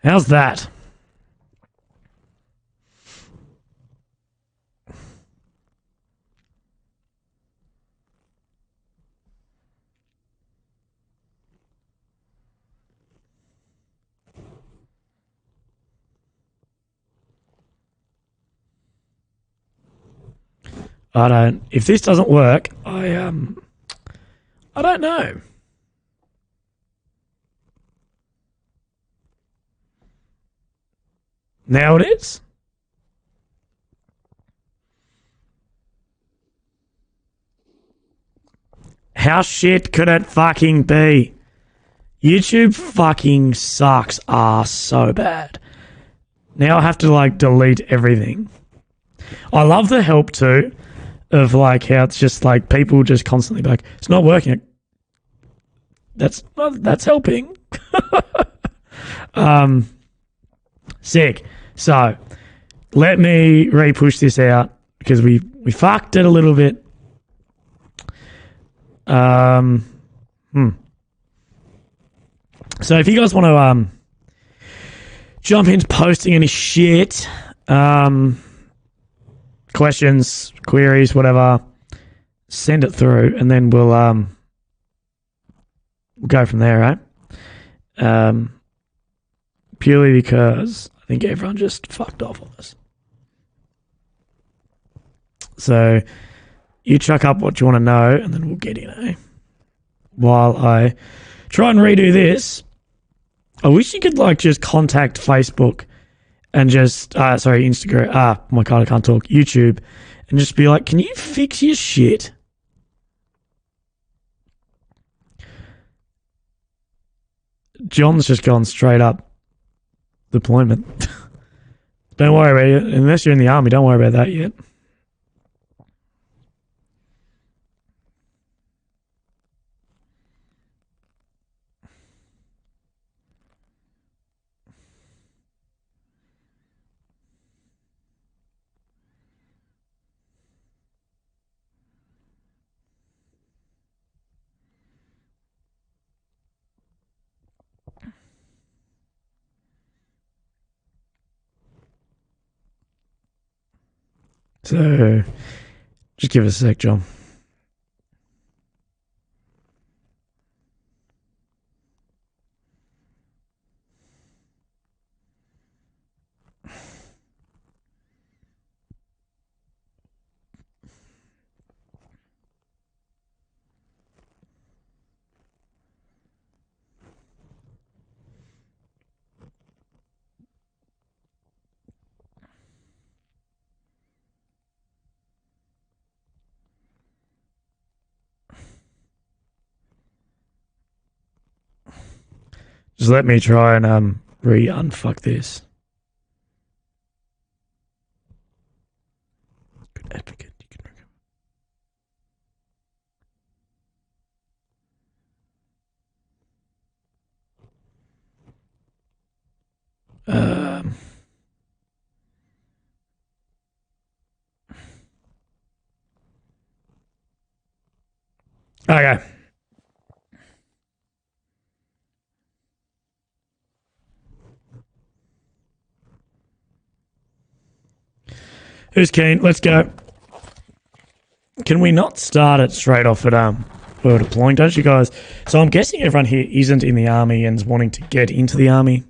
How's that? If this doesn't work, I don't know. Now it is. How shit could it fucking be? YouTube fucking sucks ass so bad. Now I have to like delete everything. I love the help too of like how it's just like people just constantly be like, it's not working. That's helping. Sick. So let me re-push this out because we fucked it a little bit. So if you guys want to jump into posting any shit, questions, queries, whatever, send it through, and then we'll go from there, right? Purely because I think everyone just fucked off on us. So you chuck up what you want to know, and then we'll get in, eh? While I try and redo this, I wish you could like just contact Facebook and just Instagram. My God, I can't talk. YouTube, and just be like, can you fix your shit? John's just gone straight up deployment. Don't worry about it. Unless you're in the army, don't worry about that yet. So, just give us a sec, John. Just let me try and re-unfuck this. Good advocate. You can okay. Who's keen? Let's go. Can we not start it straight off at we're deploying, don't you guys? So I'm guessing everyone here isn't in the army and is wanting to get into the army.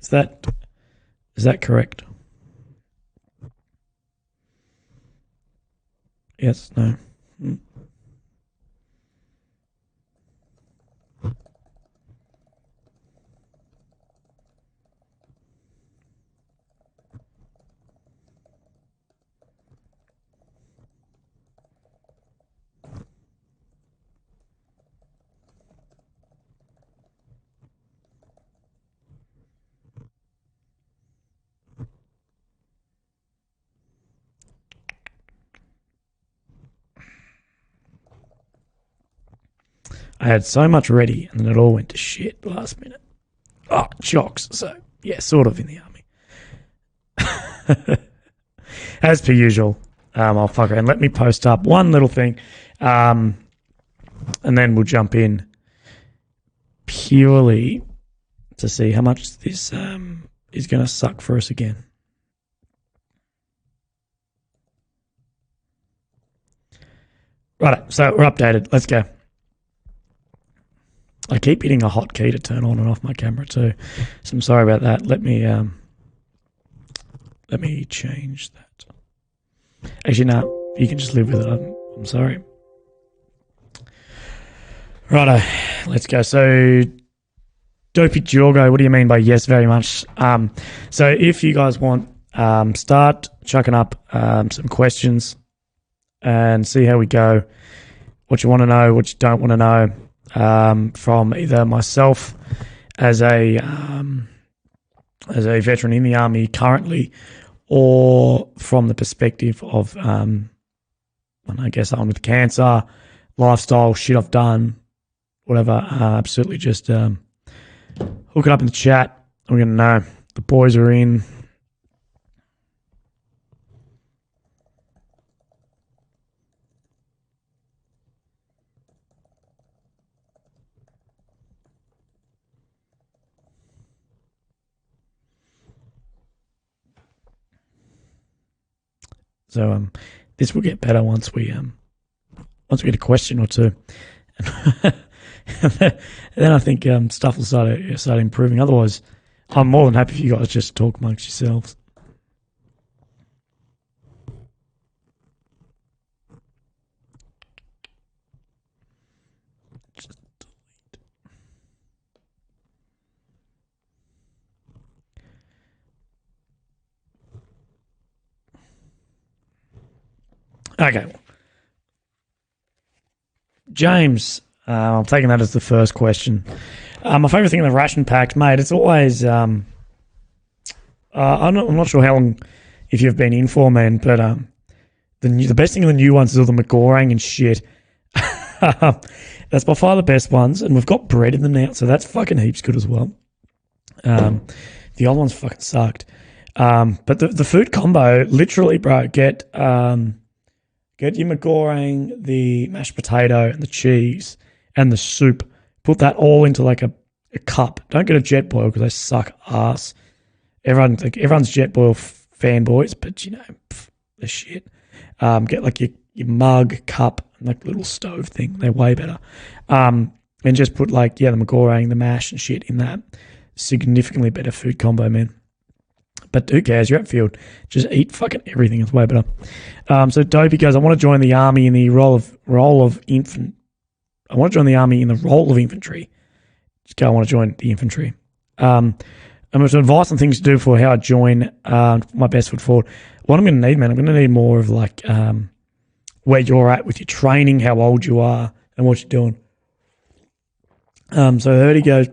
Is that correct? Yes, no. I had so much ready and then it all went to shit last minute. Oh, shocks. So, yeah, sort of in the army. As per usual, I'll fuck around. Let me post up one little thing and then we'll jump in purely to see how much this is going to suck for us again. Right, so we're updated. Let's go. I keep hitting a hotkey to turn on and off my camera too, so I'm sorry about that. Let me change that. Actually, no, you can just live with it. I'm sorry. Righto, let's go. So, Dopey Jorgo, what do you mean by yes, very much? So if you guys want, start chucking up some questions and see how we go. What you want to know, what you don't want to know, from either myself as a veteran in the army currently, or from the perspective of, I guess I'm with cancer, lifestyle, shit I've done, whatever. Absolutely just hook it up in the chat. I'm going to know. The boys are in. So this will get better once we get a question or two. And then I think stuff will start improving. Otherwise, I'm more than happy if you guys just talk amongst yourselves. Okay. James, I'm taking that as the first question. My favourite thing in the ration packs, mate, it's always... I'm not sure how long, if you've been in for, man, but the best thing in the new ones is all the McGorang and shit. That's by far the best ones, and we've got bread in them now, so that's fucking heaps good as well. The old ones fucking sucked. But the food combo, literally, bro, get your McGorang, the mashed potato, and the cheese, and the soup. Put that all into like a cup. Don't get a jet boil because they suck ass. Everyone's jet boil fanboys, but you know, they're shit. Get like your mug, cup, and like little stove thing. They're way better. And just put like, the McGorang, the mash and shit in that. Significantly better food combo, man. But who cares? You're at field. Just eat fucking everything. It's way better. So Dopey goes, I want to join the army in the role of infant. I want to join the army in the role of infantry. Just go, I want to join the infantry. I'm going to advice on things to do for how I join my best foot forward. What I'm going to need, man, I'm going to need more of like where you're at with your training, how old you are, and what you're doing. So I heard he goes,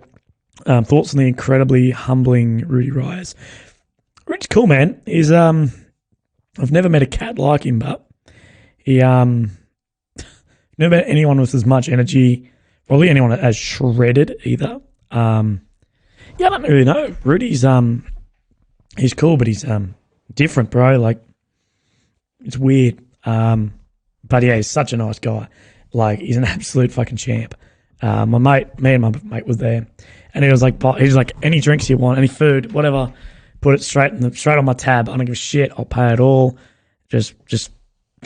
thoughts on the incredibly humbling Rudy Ryers. Rudy's cool, man. He's I've never met a cat like him, but he never met anyone with as much energy, probably anyone as shredded either. I don't really know. Rudy's he's cool, but he's different, bro. Like, it's weird. But yeah, he's such a nice guy. Like, he's an absolute fucking champ. Me and my mate was there, and he was like, any drinks you want, any food, whatever. Put it straight on my tab. I don't give a shit. I'll pay it all. Just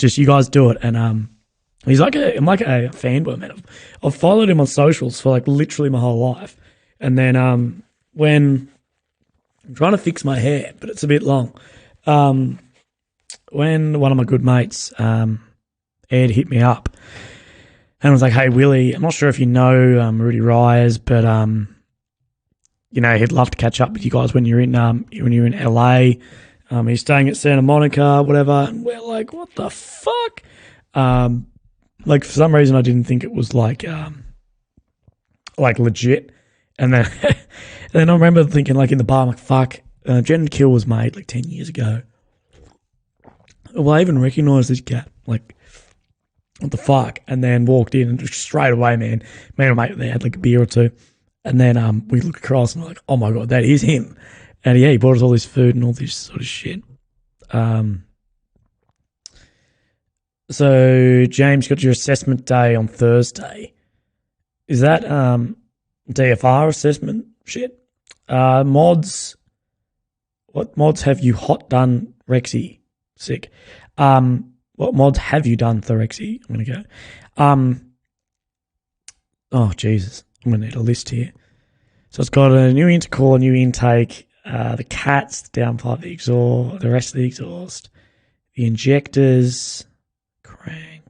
you guys do it. And I'm like a fanboy, man. I've followed him on socials for like literally my whole life. And then when I'm trying to fix my hair, but it's a bit long. When one of my good mates, Ed, hit me up and was like, "Hey Willy, I'm not sure if you know Rudy Ryers, but he'd love to catch up with you guys when you're in LA. He's staying at Santa Monica, whatever." And we're like, "What the fuck?" Like, for some reason, I didn't think it was like legit. And then I remember thinking, like, in the bar, I'm like, "Fuck, Jen and Kill was made like 10 years ago. Well, I even recognise this cat. Like, what the fuck?" And then walked in and straight away, man, me and my mate, they had like a beer or two. And then we look across and we're like, "Oh my God, that is him." And he bought us all this food and all this sort of shit. So James, got your assessment day on Thursday. Is that DFR assessment shit? Mods. What mods have you hot done, Rexy? Sick. What mods have you done, Thorexy? I'm going to go. Oh, Jesus. I'm going to need a list here. So it's got a new intercooler, a new intake, the cats, the downpipe, the exhaust, the rest of the exhaust, the injectors, crank.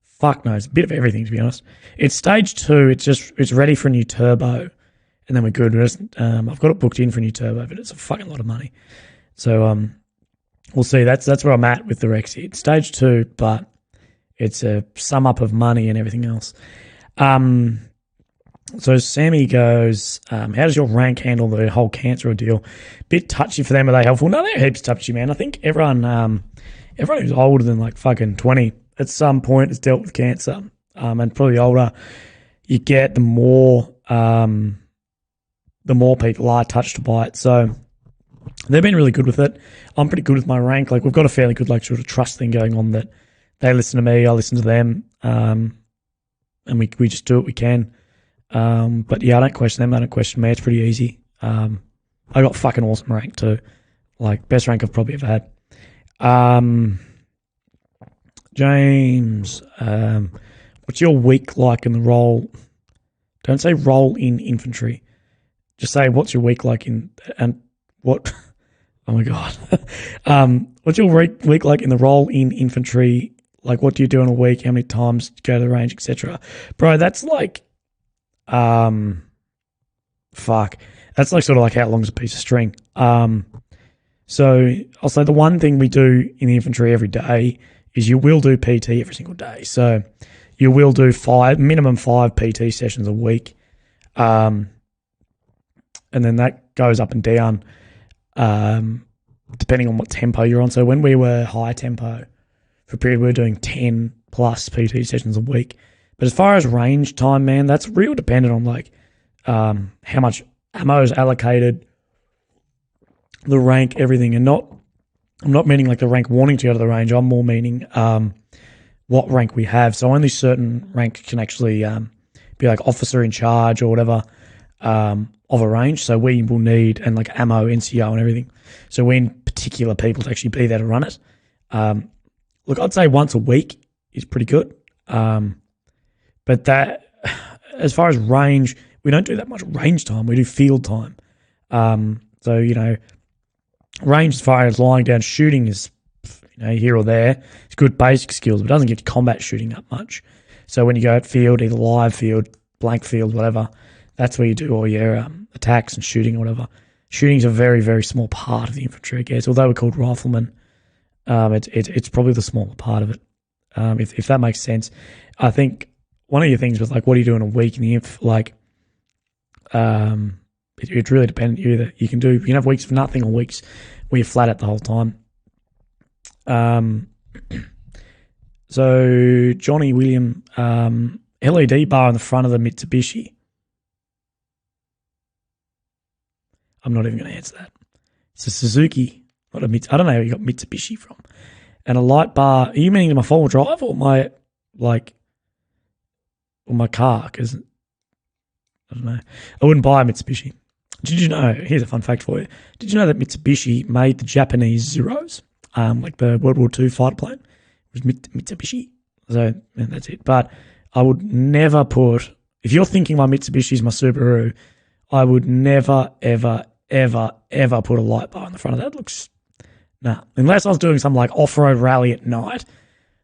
Fuck knows. A bit of everything, to be honest. It's stage 2. It's ready for a new turbo. And then we're good. I've got it booked in for a new turbo, but it's a fucking lot of money. So we'll see. That's where I'm at with the Rexy. It's stage 2, but it's a sum up of money and everything else. So Sammy goes, how does your rank handle the whole cancer ordeal? Bit touchy for them. Are they helpful? No, they're heaps touchy, man. I think everyone who's older than like fucking 20 at some point has dealt with cancer. And probably older you get, the more people are touched by it. So they've been really good with it. I'm pretty good with my rank. Like, we've got a fairly good like sort of trust thing going on, that they listen to me, I listen to them, and we just do what we can. But yeah, I don't question them. They don't question me. It's pretty easy. I got fucking awesome rank too. Like, best rank I've probably ever had. James, what's your week like in the role? Don't say role in infantry. Just say, what's your week like in, and what? Oh my God. What's your week like in the role in infantry? Like, what do you do in a week? How many times do you go to the range, etc.? Bro, that's like, fuck. That's like sort of like how long's a piece of string. So I'll say the one thing we do in the infantry every day is you will do PT every single day. So you will do minimum 5 PT sessions a week. And then that goes up and down depending on what tempo you're on. So when we were high tempo for a period, we were doing 10 plus PT sessions a week. But as far as range time, man, that's real dependent on like how much ammo is allocated, the rank, everything. And I'm not meaning like the rank wanting to go to the range. I'm more meaning what rank we have. So only certain rank can actually be like officer in charge or whatever of a range. So we will need, and like ammo, NCO and everything. So we need particular people to actually be there to run it. Look, I'd say once a week is pretty good. But that, as far as range, we don't do that much range time. We do field time. So, you know, range as far as lying down shooting is, you know, here or there. It's good basic skills, but it doesn't get combat shooting that much. So when you go at field, either live field, blank field, whatever, that's where you do all your attacks and shooting or whatever. Shooting is a very, very small part of the infantry, I guess. Although we're called riflemen, it's probably the smaller part of it, if that makes sense. I think one of your things was like, what do you do in a week in the inf? Like, it's really dependent. You can have weeks of nothing or weeks where you're flat out the whole time. So Johnny William, LED bar on the front of the Mitsubishi. I'm not even going to answer that. It's a Suzuki, not a I don't know where you got Mitsubishi from. And a light bar. Are you meaning my 4-wheel drive or my car? Because I don't know. I wouldn't buy a Mitsubishi. Did you know? Here's a fun fact for you. Did you know that Mitsubishi made the Japanese Zeros, like the World War II fighter plane? It was Mitsubishi. So that's it. But I would never put. If you're thinking my Mitsubishi is my Subaru, I would never, ever, ever, ever put a light bar on the front of that. It looks, nah. Unless I was doing some like off-road rally at night.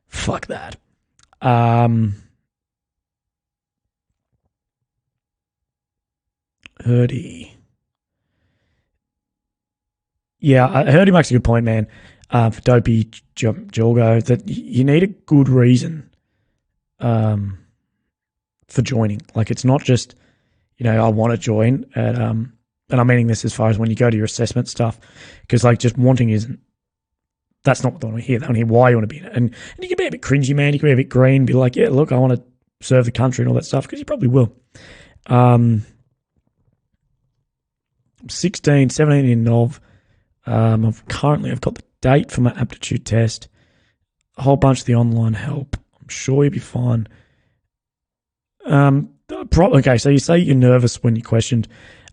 Fuck that. Hurdy. Yeah, Hurdy makes a good point, man. For Dopey Jorgo, that you need a good reason for joining. Like, it's not just, you know, I want to join, and I'm meaning this as far as when you go to your assessment stuff, because like just wanting isn't. That's not what they want to hear. They want to hear why you want to be in it, and you can be a bit cringy, man. You can be a bit green, be like, yeah, look, I want to serve the country and all that stuff, because you probably will. 17 in Nov. I've got the date for my aptitude test, a whole bunch of the online help. I'm sure you'll be fine. Okay, so you say you're nervous when you questioned.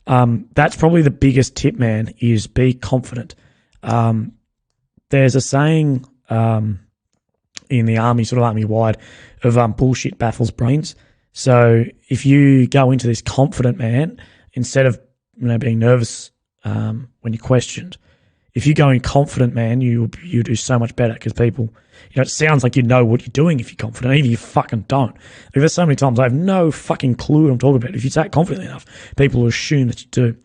That's probably the biggest tip, man, is be confident. There's a saying in the army, sort of army-wide, of bullshit baffles brains. So if you go into this confident, man, instead of being nervous when you're questioned, if you go in confident, man, you do so much better because people, it sounds like you know what you're doing if you're confident, even if you fucking don't. Like, there's so many times I have no fucking clue what I'm talking about. If you say it confidently enough, people will assume that you do.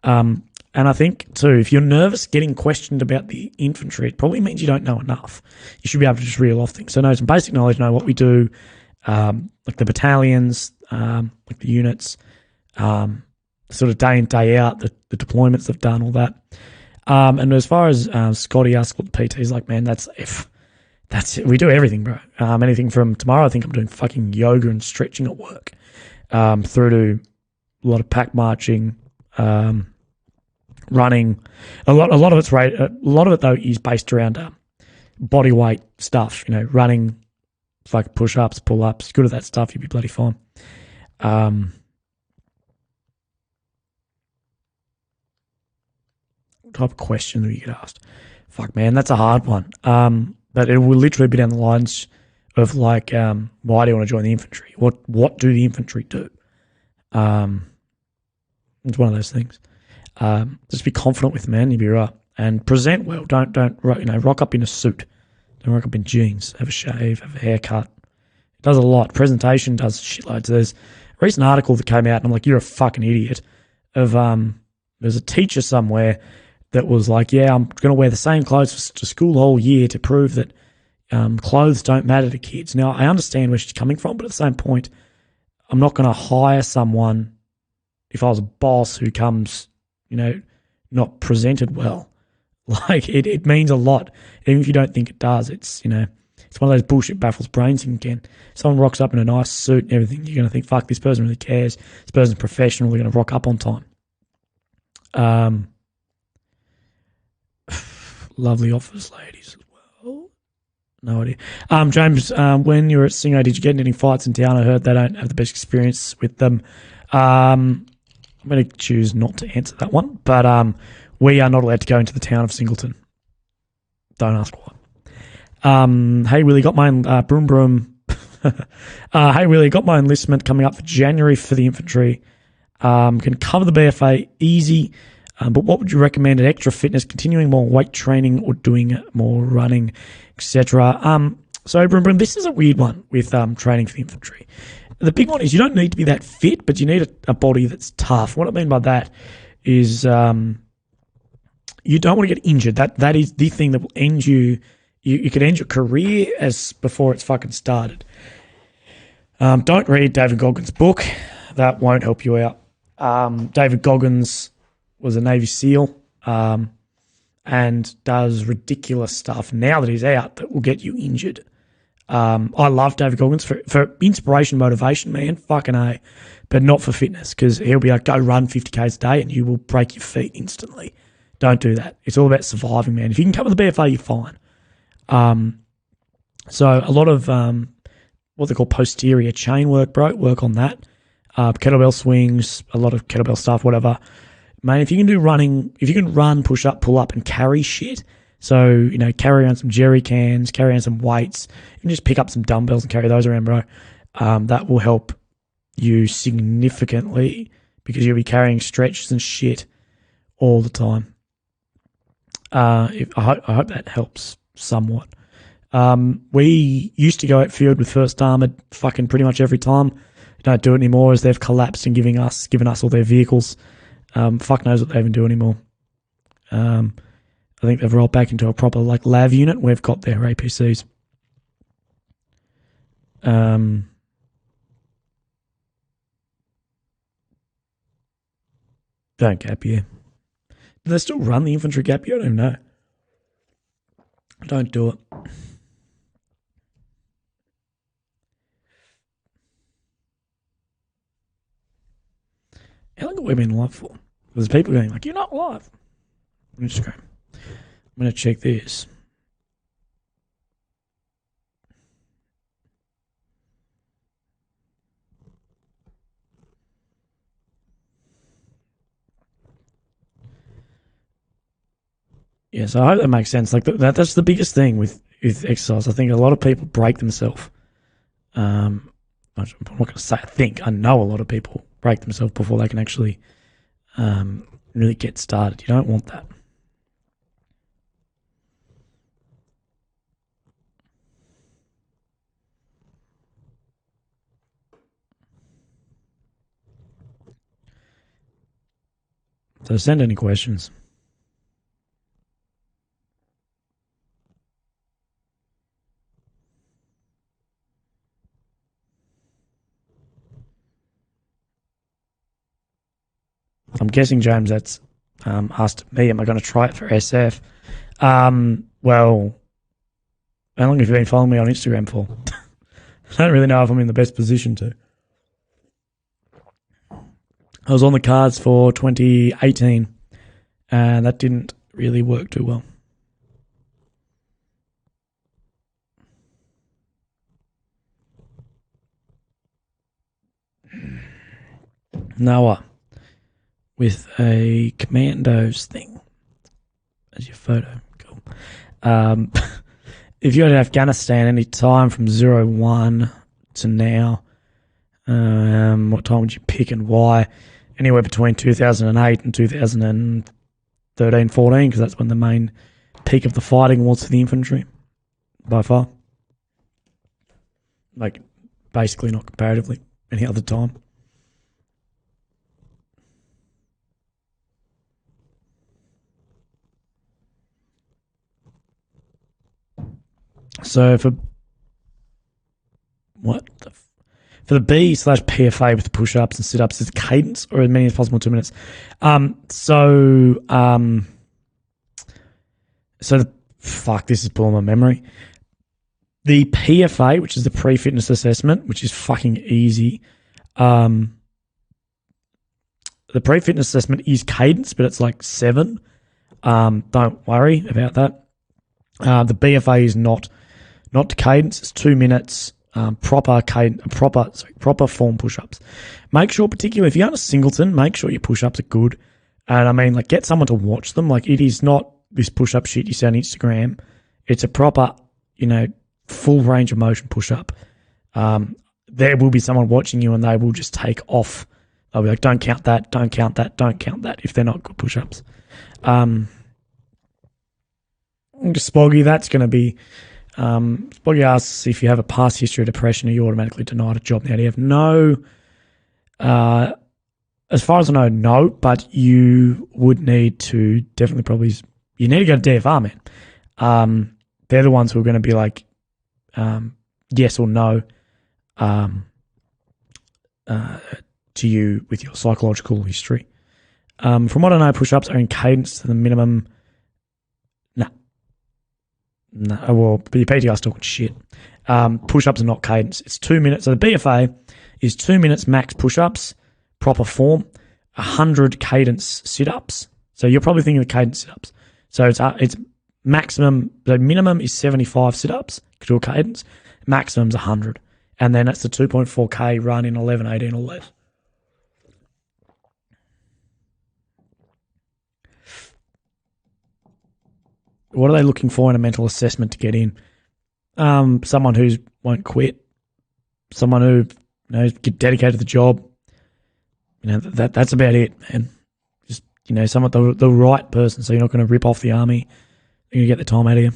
And I think, too, if you're nervous getting questioned about the infantry, it probably means you don't know enough. You should be able to just reel off things. So know some basic knowledge, know what we do, like the battalions, like the units, sort of day in, day out, the deployments they've done, all that. And as far as Scotty asked what the PT is like, man, that's it. We do everything, bro. Anything from tomorrow, I think I'm doing fucking yoga and stretching at work, through to a lot of pack marching, running. A lot of it's right. A lot of it though is based around body weight stuff. Running, like push ups, pull ups. Good at that stuff, you'll be bloody fine. What type of question do you get asked? Fuck, man, that's a hard one. But it will literally be down the lines of like, why do you want to join the infantry? What do the infantry do? It's one of those things. Just be confident with, man. You'll be right, and present well. Don't rock up in a suit. Don't rock up in jeans. Have a shave. Have a haircut. It does a lot. Presentation does shitloads. There's a recent article that came out, and I'm like, you're a fucking idiot. There's a teacher somewhere that was like, yeah, I'm going to wear the same clothes to school the whole year to prove that clothes don't matter to kids. Now, I understand where she's coming from, but at the same point, I'm not going to hire someone if I was a boss who comes, not presented well. Like, it means a lot. Even if you don't think it does, it's one of those bullshit baffles brains thing again. Someone rocks up in a nice suit and everything, you're going to think, fuck, this person really cares. This person's professional. They're going to rock up on time. Lovely office ladies as well. No idea. James, when you were at Singo, did you get in any fights in town? I heard they don't have the best experience with them. I'm going to choose not to answer that one, but we are not allowed to go into the town of Singleton. Don't ask why. Hey, Willy, got my broom broom. Hey, Willy, got my enlistment coming up for January for the infantry. Can cover the BFA easy. But what would you recommend? An extra fitness, continuing more weight training, or doing more running, etc.? So, Brum, this is a weird one with training for the infantry. The big one is you don't need to be that fit, but you need a body that's tough. What I mean by that is you don't want to get injured. That is the thing that will end you. You could end your career as before it's fucking started. Don't read David Goggins' book. That won't help you out. David Goggins was a Navy SEAL and does ridiculous stuff now that he's out that will get you injured. I love David Goggins for inspiration, motivation, man, fucking A, but not for fitness, because he'll be like, go run 50 Ks a day and you will break your feet instantly. Don't do that. It's all about surviving, man. If you can cover the BFA, you're fine. So a lot of what they call posterior chain work, bro, work on that. Kettlebell swings, a lot of kettlebell stuff, whatever. Man, if you can do running, if you can run, push up, pull up, and carry shit, so, carry around some jerry cans, carry around some weights, you can just pick up some dumbbells and carry those around, bro. That will help you significantly because you'll be carrying stretches and shit all the time. I hope that helps somewhat. We used to go out field with First Armoured fucking pretty much every time. Don't do it anymore as they've collapsed and given us all their vehicles. Fuck knows what they even do anymore. I think they've rolled back into a proper LAV unit. We've got their APCs. Don't gap year. Do they still run the infantry gap year? I don't even know. Don't do it. How long have we been live for? There's people going like, you're not live. I'm just going. I'm going to check this. Yeah, so I hope that makes sense. Like that's the biggest thing with exercise. I think a lot of people break themselves. I'm not going to say I think. I know a lot of people break themselves before they can actually really get started. You don't want that. So send any questions. I'm guessing, James, that's asked me, am I going to try it for SF? Well, how long have you been following me on Instagram for? I don't really know if I'm in the best position to. I was on the cards for 2018, and that didn't really work too well. Noah, with a commandos thing as your photo. Cool. If you're in Afghanistan any time from 01 to now, what time would you pick and why? Anywhere between 2008 and 2013, 14, because that's when the main peak of the fighting was for the infantry, by far. Like, basically not comparatively any other time. So for the B/PFA with the push-ups and sit-ups, is cadence or as many as possible 2 minutes. This is pulling my memory. The PFA, which is the pre-fitness assessment, which is fucking easy. The pre-fitness assessment is cadence, but it's like 7. Don't worry about that. The BFA is not cadence. It's 2 minutes. Proper form push-ups. Make sure, particularly if you're on a singleton, make sure your push-ups are good. And I mean, like, get someone to watch them. Like, it is not this push-up shit you see on Instagram. It's a proper, full range of motion push-up. There will be someone watching you and they will just take off. They'll be like, don't count that, don't count that, don't count that, if they're not good push-ups. Spoggy, that's going to be... Spoggy asks if you have a past history of depression, are you automatically denied a job now? Do you have no... as far as I know, no, but you would need to definitely probably... You need to go to DFR, man. They're the ones who are going to be like, yes or no to you with your psychological history. From what I know, push-ups are in cadence to the minimum... No, well, but your PTR's talking shit. Push-ups are not cadence. It's 2 minutes. So the BFA is 2 minutes max push-ups, proper form, 100 cadence sit-ups. So you're probably thinking of cadence sit-ups. So it's maximum, the minimum is 75 sit-ups to a cadence. Maximum's 100. And then it's the 2.4K run in 11, 18 or less. What are they looking for in a mental assessment to get in? Someone who won't quit. Someone who get dedicated to the job. That's about it, man. Just someone the right person. So you're not going to rip off the army. You're going to get the time out of you.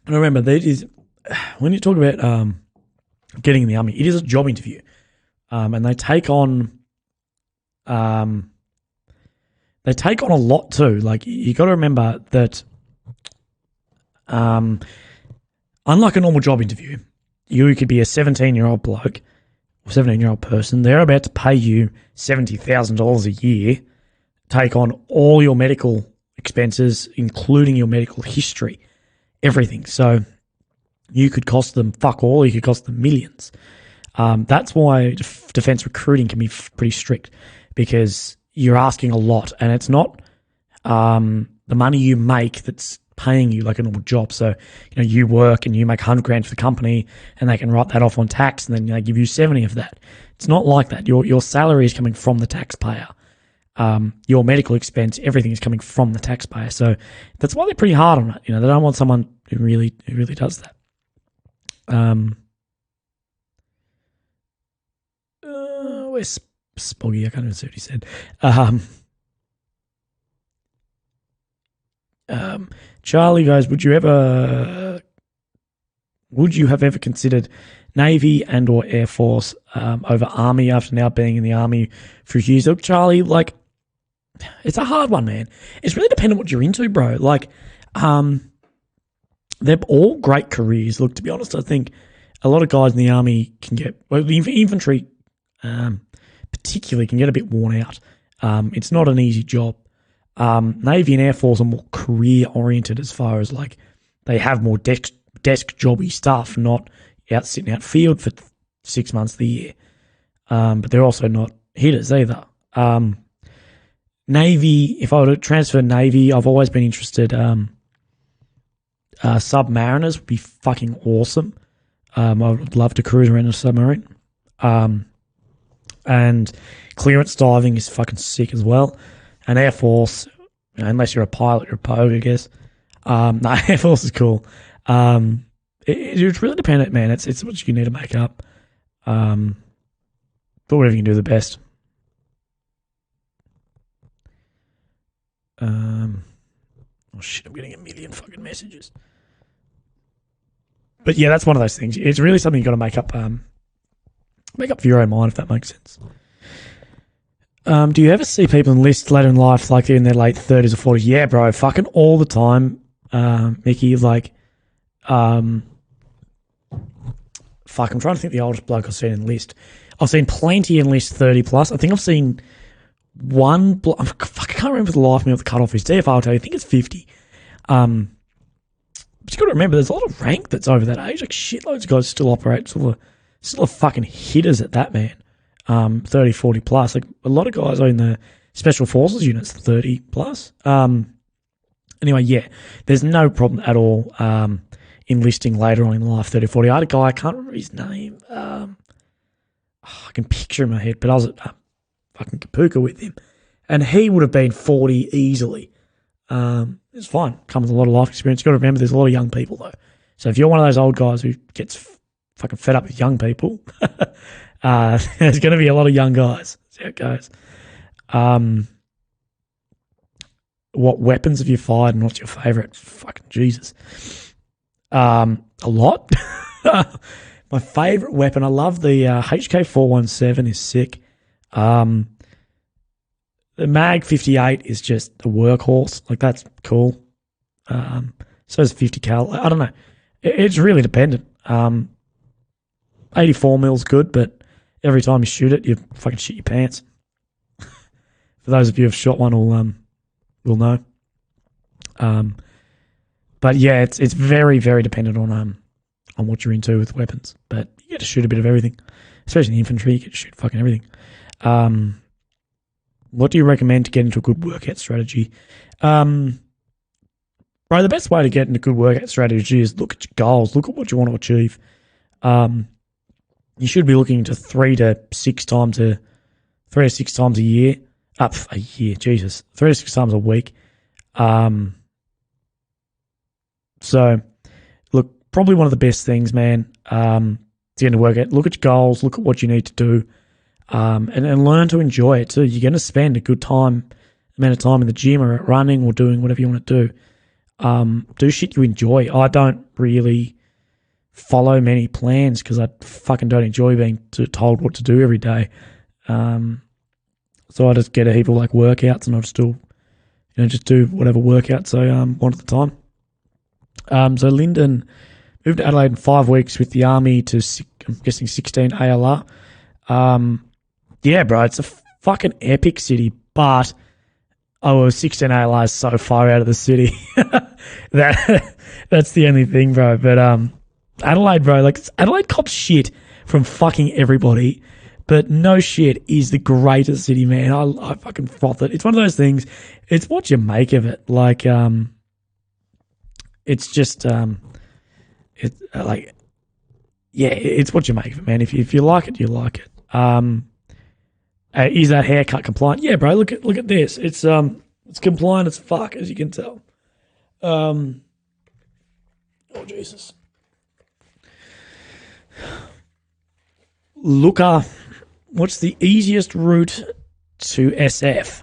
And remember, when you talk about getting in the army, it is a job interview, and they take on a lot too. Like, you got to remember that, unlike a normal job interview, you could be a 17-year-old bloke or 17-year-old person. They're about to pay you $70,000 a year, take on all your medical expenses, including your medical history, everything. So you could cost them fuck all, you could cost them millions. That's why defense recruiting can be pretty strict, because you're asking a lot, and it's not the money you make that's paying you like a normal job. So, you work and you make 100 grand for the company and they can write that off on tax and then they give you 70 of that. It's not like that. Your salary is coming from the taxpayer. Your medical expense, everything is coming from the taxpayer. So that's why they're pretty hard on it. They don't want someone who really does that. Where's Spoggy? I can't even see what he said. Charlie goes, would you have ever considered Navy and or Air Force over Army after now being in the Army for years? Look, Charlie, like, it's a hard one, man. It's really dependent what you're into, bro. Like, they're all great careers. Look, to be honest, I think a lot of guys in the Army can get, well, the infantry particularly can get a bit worn out. It's not an easy job. Navy and Air Force are more career-oriented as far as, like, they have more desk jobby stuff, not out sitting out field for 6 months of the year. But they're also not hitters either. Navy, if I were to transfer Navy, I've always been interested. Submariners would be fucking awesome. I would love to cruise around a submarine. And clearance diving is fucking sick as well. And Air Force, unless you're a pilot, you're a pogue, I guess. No, Air Force is cool. It's really dependent, man. It's what you need to make up. But whatever you can do the best. Oh shit, I'm getting a million fucking messages. But yeah, that's one of those things. It's really something you got to make up for your own mind, if that makes sense. Do you ever see people enlist later in life like they're in their late 30s or 40s? Yeah, bro, fucking all the time, Mickey. Like, fuck, I'm trying to think the oldest bloke I've seen enlist. I've seen plenty enlist 30 plus. I think I've seen one I can't remember the life of me what the cutoff is. DFR will tell you, I think it's 50. But you got to remember, there's a lot of rank that's over that age. Like, shitloads of guys still operate, still are fucking hitters at that, man. 30, 40 plus. Like, a lot of guys are in the special forces units 30 plus. Anyway, yeah, there's no problem at all enlisting later on in life, 30, 40. I had a guy, I can't remember his name. I can picture in my head, but I was at fucking Kapuka with him, and he would have been 40 easily. It's fine. Comes with a lot of life experience. You've got to remember there's a lot of young people, though. So if you're one of those old guys who gets fucking fed up with young people, there's going to be a lot of young guys. That's how it goes. What weapons have you fired and what's your favourite? Fucking Jesus. A lot. My favourite weapon, I love the HK417 is sick. The Mag 58 is just a workhorse. Like, that's cool. So is 50 cal. I don't know. It's really dependent. 84 mil's good, but every time you shoot it, you fucking shit your pants. For those of you who've shot one, will know. But yeah, it's very, very dependent on what you're into with weapons. But you get to shoot a bit of everything, especially in the infantry. You get to shoot fucking everything. What do you recommend to get into a good workout strategy? Bro, the best way to get into a good workout strategy is look at your goals. Look at what you want to achieve. You should be looking to 3 to 6 times a year. 3 to 6 times a week. So, look, probably one of the best things, man, to get into workout. Look at your goals. Look at what you need to do. And learn to enjoy it too. You're going to spend a good amount of time in the gym or running or doing whatever you want to do. Do shit you enjoy. I don't really follow many plans because I fucking don't enjoy being told what to do every day. So I just get a heap of like workouts and I'll just do whatever workouts I want at the time. So Lyndon moved to Adelaide in 5 weeks with the army to, I'm guessing, 16 ALR. Yeah, bro, it's a fucking epic city, but 16 ALR is so far out of the city. That's the only thing, bro. But Adelaide, bro, like, Adelaide cops shit from fucking everybody, but no shit is the greatest city, man. I fucking froth it. It's one of those things. It's what you make of it. Like, It's just it's what you make of it, man. If you like it, you like it. Is that haircut compliant? Yeah, bro. Look at this. It's compliant as fuck, as you can tell. Oh Jesus. Looker, what's the easiest route to SF?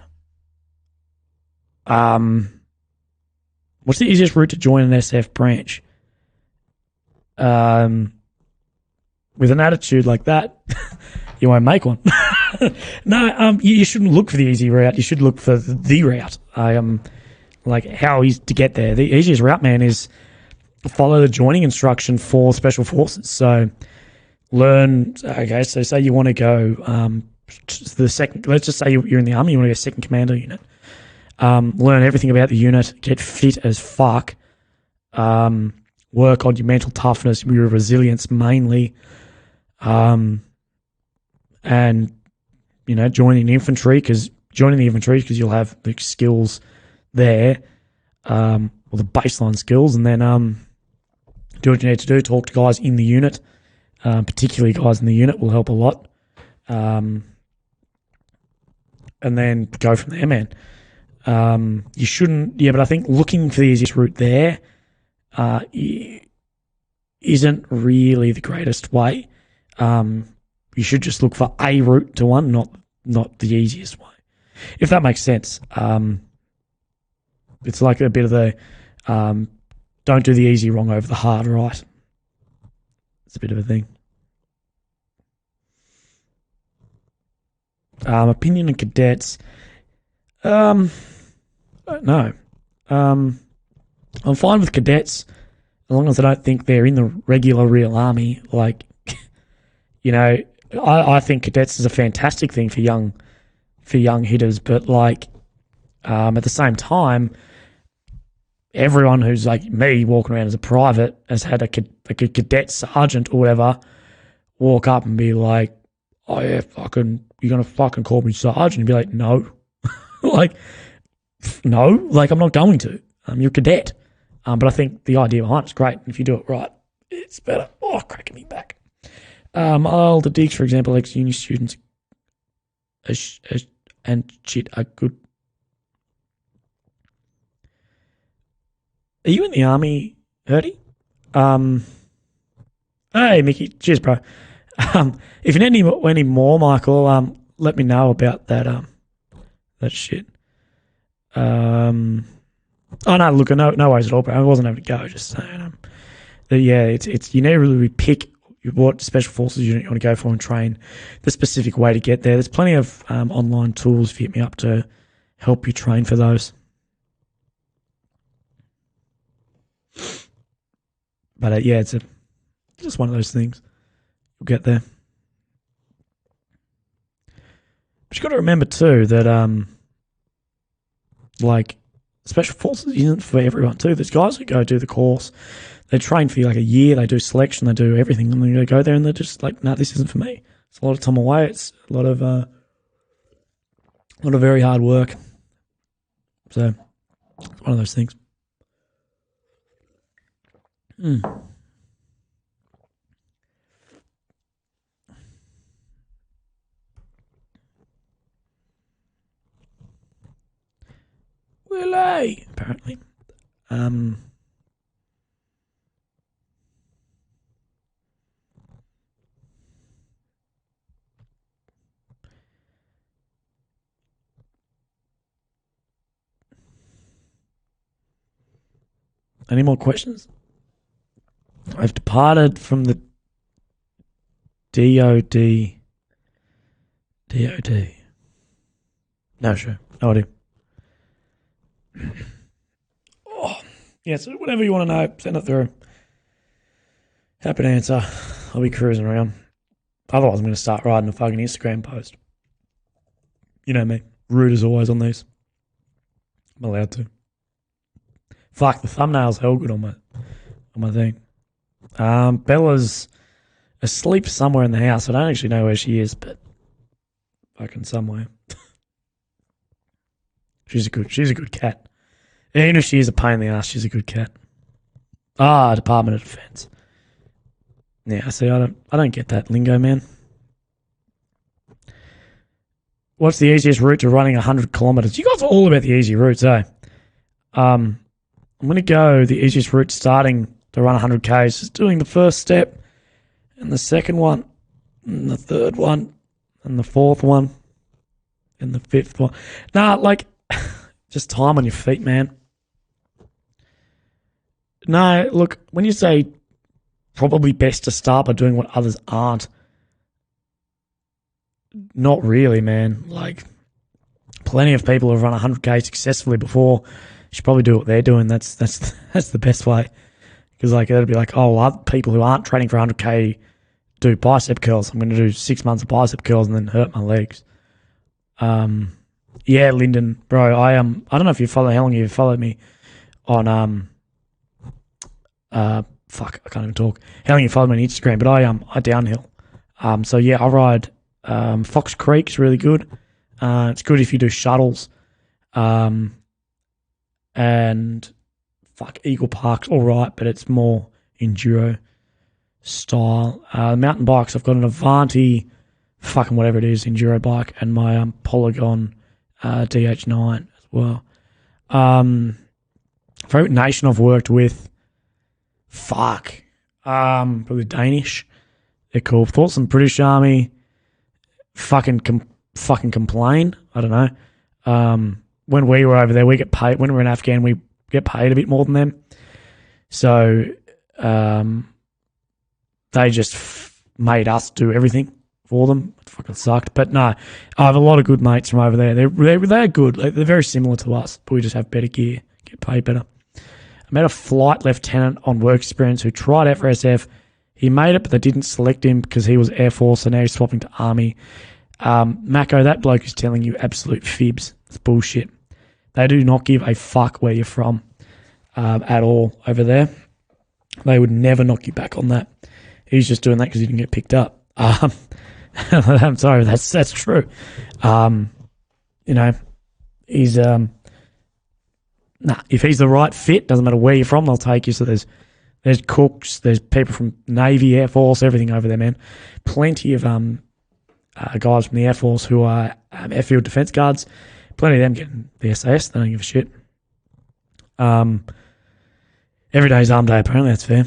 What's the easiest route to join an SF branch? With an attitude like that, you won't make one. No, you shouldn't look for the easy route. You should look for the route. Like how easy to get there. The easiest route, man, is follow the joining instruction for Special Forces. So learn. Okay, so say you want to go to the second. Let's just say you're in the army. You want to go second commando unit. Learn everything about the unit. Get fit as fuck. Work on your mental toughness, your resilience mainly. And joining the infantry because you'll have the skills there, or the baseline skills, and then do what you need to do. Talk to guys in the unit, particularly guys in the unit will help a lot. And then go from there, man. You shouldn't, but I think looking for the easiest route there isn't really the greatest way. You should just look for a route to one, not the easiest way, if that makes sense. It's like a bit of the don't do the easy wrong over the hard right. It's a bit of a thing. Opinion on cadets. I don't know. I'm fine with cadets as long as I don't think they're in the regular real army. Like, I think cadets is a fantastic thing for young hitters, but like at the same time, everyone who's like me walking around as a private has had a cadet sergeant or whatever walk up and be like, "Oh yeah, you're gonna fucking call me sergeant?" And be like, "No." Like, no, like I'm not going to. You're a cadet. But I think the idea behind it's great. If you do it right, it's better. Oh, cracking me back. The digs, for example, ex-uni students and shit are good. Are you in the army, Erdy? Hey, Mickey. Cheers, bro. If you need any more, Michael, let me know about that shit. Oh no, look, no worries at all, bro. I wasn't able to go. Just saying. It's you never really pick what special forces you want to go for and train the specific way to get there. There's plenty of online tools if you hit me up to help you train for those. But it's just one of those things. You'll get there. But you got to remember too that like special forces isn't for everyone too. There's guys who go do the course, they train for like a year, they do selection, they do everything, and then they go there and they're just like, no, this isn't for me. It's a lot of time away. It's a lot of very hard work. So it's one of those things. Willy, apparently. Any more questions? I've departed from the DOD. No, sure. No idea. So whatever you want to know, send it through. Happy to answer. I'll be cruising around. Otherwise, I'm going to start writing a fucking Instagram post. You know me. Rude as always on these. I'm allowed to. Fuck, the thumbnail's hell good on my thing. Bella's asleep somewhere in the house. I don't actually know where she is, but fucking somewhere. She's a good cat. Even if she is a pain in the ass, she's a good cat. Department of Defense. Yeah, see, I don't get that lingo, man. What's the easiest route to running 100 kilometers? You guys are all about the easy routes, eh? I'm going to go the easiest route starting to run 100 Ks is doing the first step and the second one and the third one and the fourth one and the fifth one. Nah, like, just time on your feet, man. No, look, when you say probably best to start by doing what others aren't, not really, man. Like, plenty of people have run 100K successfully before. You should probably do what they're doing. That's that's the best way. Because like it'll be like, oh, well, other people who aren't training for 100K do bicep curls. I'm going to do 6 months of bicep curls and then hurt my legs. Yeah, Lyndon, bro. I don't know if you follow how long you've followed me on fuck, I can't even talk. How long you follow me on Instagram? But I downhill. So yeah, I ride Fox Creek's really good. It's good if you do shuttles. And fuck, Eagle Park's all right, but it's more enduro style. Mountain bikes, I've got an Avanti, fucking whatever it is, enduro bike, and my Polygon DH9 as well. Favorite nation I've worked with, fuck, probably Danish. They're cool. Thought some British Army fucking complain. I don't know. When we were over there, we get paid. When we were in Afghan, we get paid a bit more than them. So they just made us do everything for them. It fucking sucked. But no, I have a lot of good mates from over there. They're good. They're very similar to us, but we just have better gear, get paid better. I met a flight lieutenant on work experience who tried out for SF. He made it, but they didn't select him because he was Air Force, so now he's swapping to Army. Mako, that bloke is telling you absolute fibs. It's bullshit. They do not give a fuck where you're from at all over there. They would never knock you back on that. He's just doing that because he didn't get picked up. I'm sorry, that's true. He's if he's the right fit, doesn't matter where you're from, they'll take you. So there's cooks, there's people from Navy, Air Force, everything over there, man. Plenty of guys from the Air Force who are airfield defence guards. Plenty of them getting the SAS. They don't give a shit. Every day's armed day, apparently. That's fair.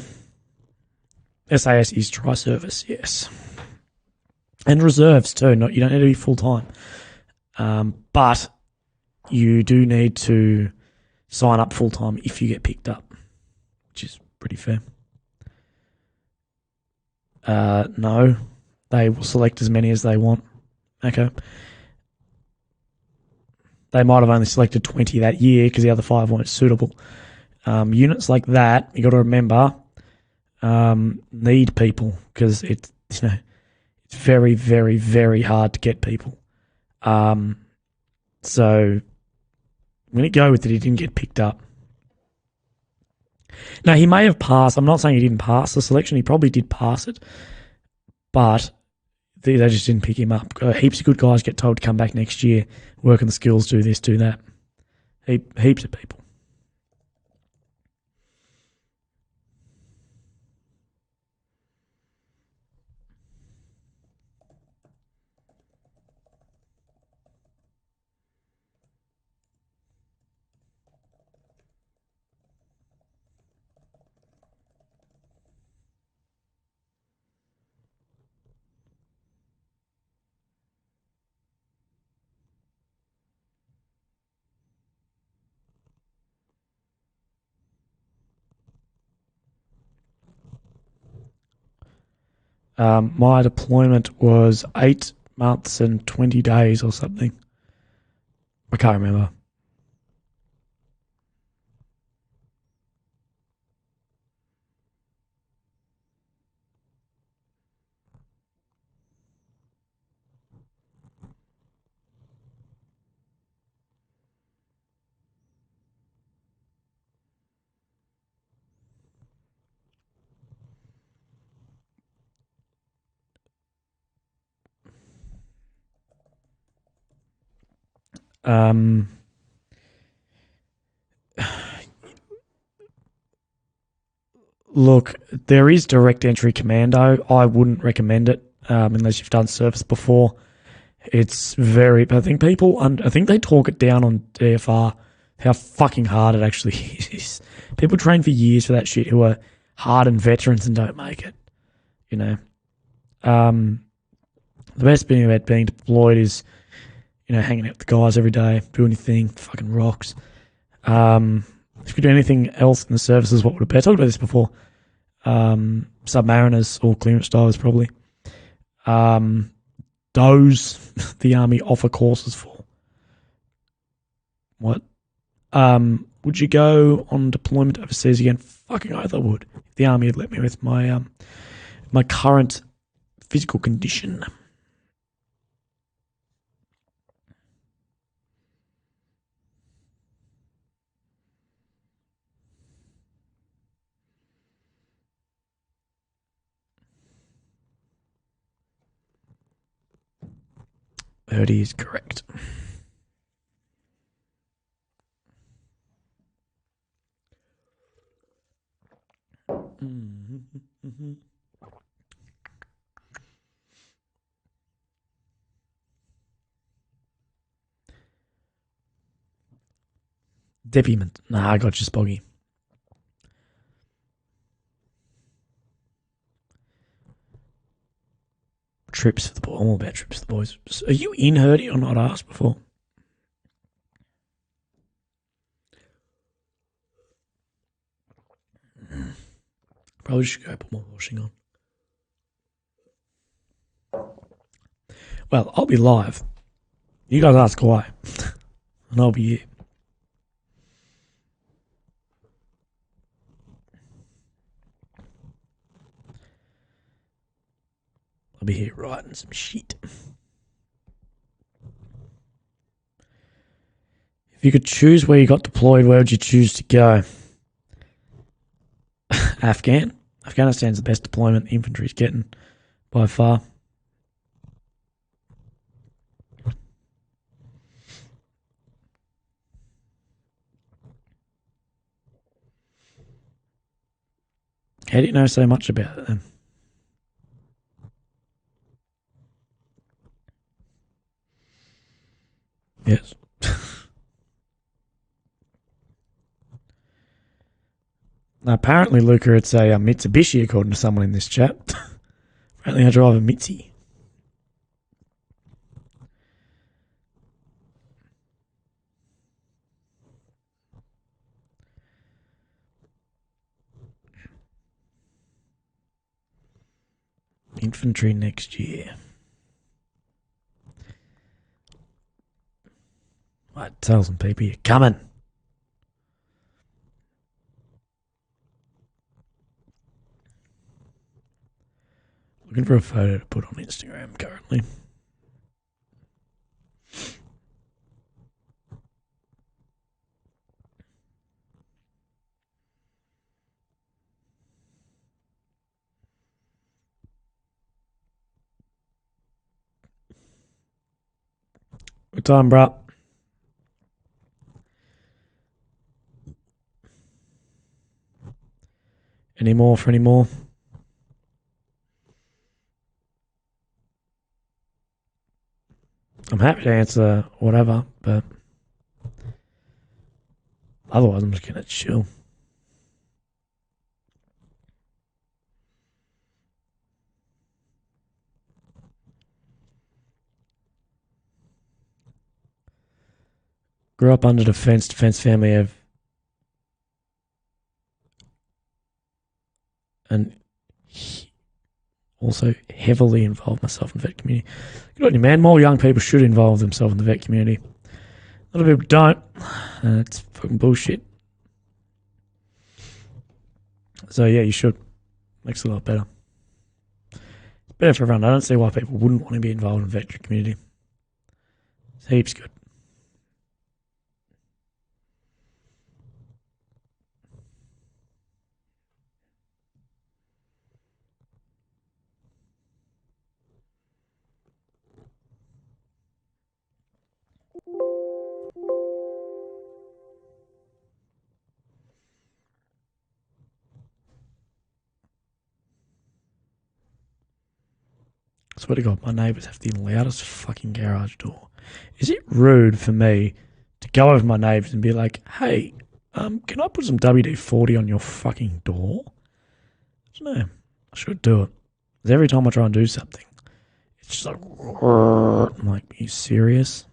SAS is tri-service, yes. And reserves too. You don't need to be full-time. But you do need to sign up full-time if you get picked up, which is pretty fair. No. They will select as many as they want. Okay. They might have only selected 20 that year because the other 5 weren't suitable. Units like that, you got to remember, need people because it's very, very, very hard to get people. So I'm going to go with it. He didn't get picked up. Now, he may have passed. I'm not saying he didn't pass the selection. He probably did pass it. But they just didn't pick him up. Heaps of good guys get told to come back next year, work on the skills, do this, do that. Heaps of people. My deployment was 8 months and 20 days or something. I can't remember. Look, there is direct entry commando. I wouldn't recommend it unless you've done service before. It's very. I think I think they talk it down on DFR how fucking hard it actually is. People train for years for that shit who are hardened veterans and don't make it. You know, the best thing about being deployed is hanging out with the guys every day, doing your thing, fucking rocks. If you do anything else in the services, what would it be? I talked about this before. Submariners or clearance divers, probably. Those the army offer courses for. What? Would you go on deployment overseas again? Fucking oath I would. If the army had let me with my my current physical condition. That is correct. Depument. Nah, I got you, Spoggy. Trips for the boys. I'm all about trips for the boys. Are you in Hurdy or not? I asked before. Probably should go put more washing on. Well, I'll be live. You guys ask why. And I'll be here. I'll be here writing some shit. If you could choose where you got deployed, where would you choose to go? Afghanistan's the best deployment infantry's getting by far. How do you know so much about it then? Yes. Now, apparently, Luca, it's a Mitsubishi, according to someone in this chat. Apparently, I drive a Mitsi. Infantry next year. Right, tell some people you're coming. Looking for a photo to put on Instagram currently. Good time, bro. Any more for any more? I'm happy to answer whatever, but otherwise I'm just going to chill. Grew up under defense family of, and also heavily involved myself in the vet community. Good on you, man. More young people should involve themselves in the vet community. A lot of people don't. It's fucking bullshit. So yeah, you should. Makes it a lot better. Better for everyone. I don't see why people wouldn't want to be involved in the vet community. It's heaps good. Swear to God, my neighbours have the loudest fucking garage door. Is it rude for me to go over my neighbours and be like, hey, can I put some WD-40 on your fucking door? No, I should do it. Because every time I try and do something, it's just like, I'm like, are you serious?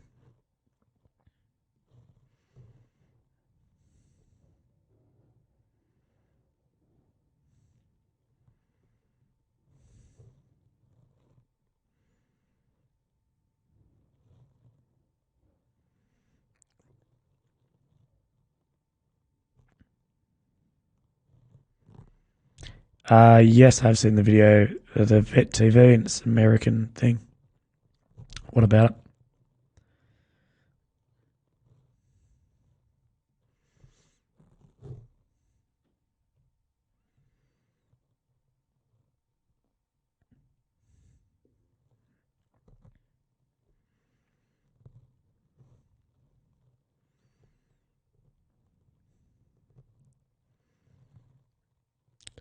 Yes, I've seen the video of the Vet TV, and it's an American thing. What about it?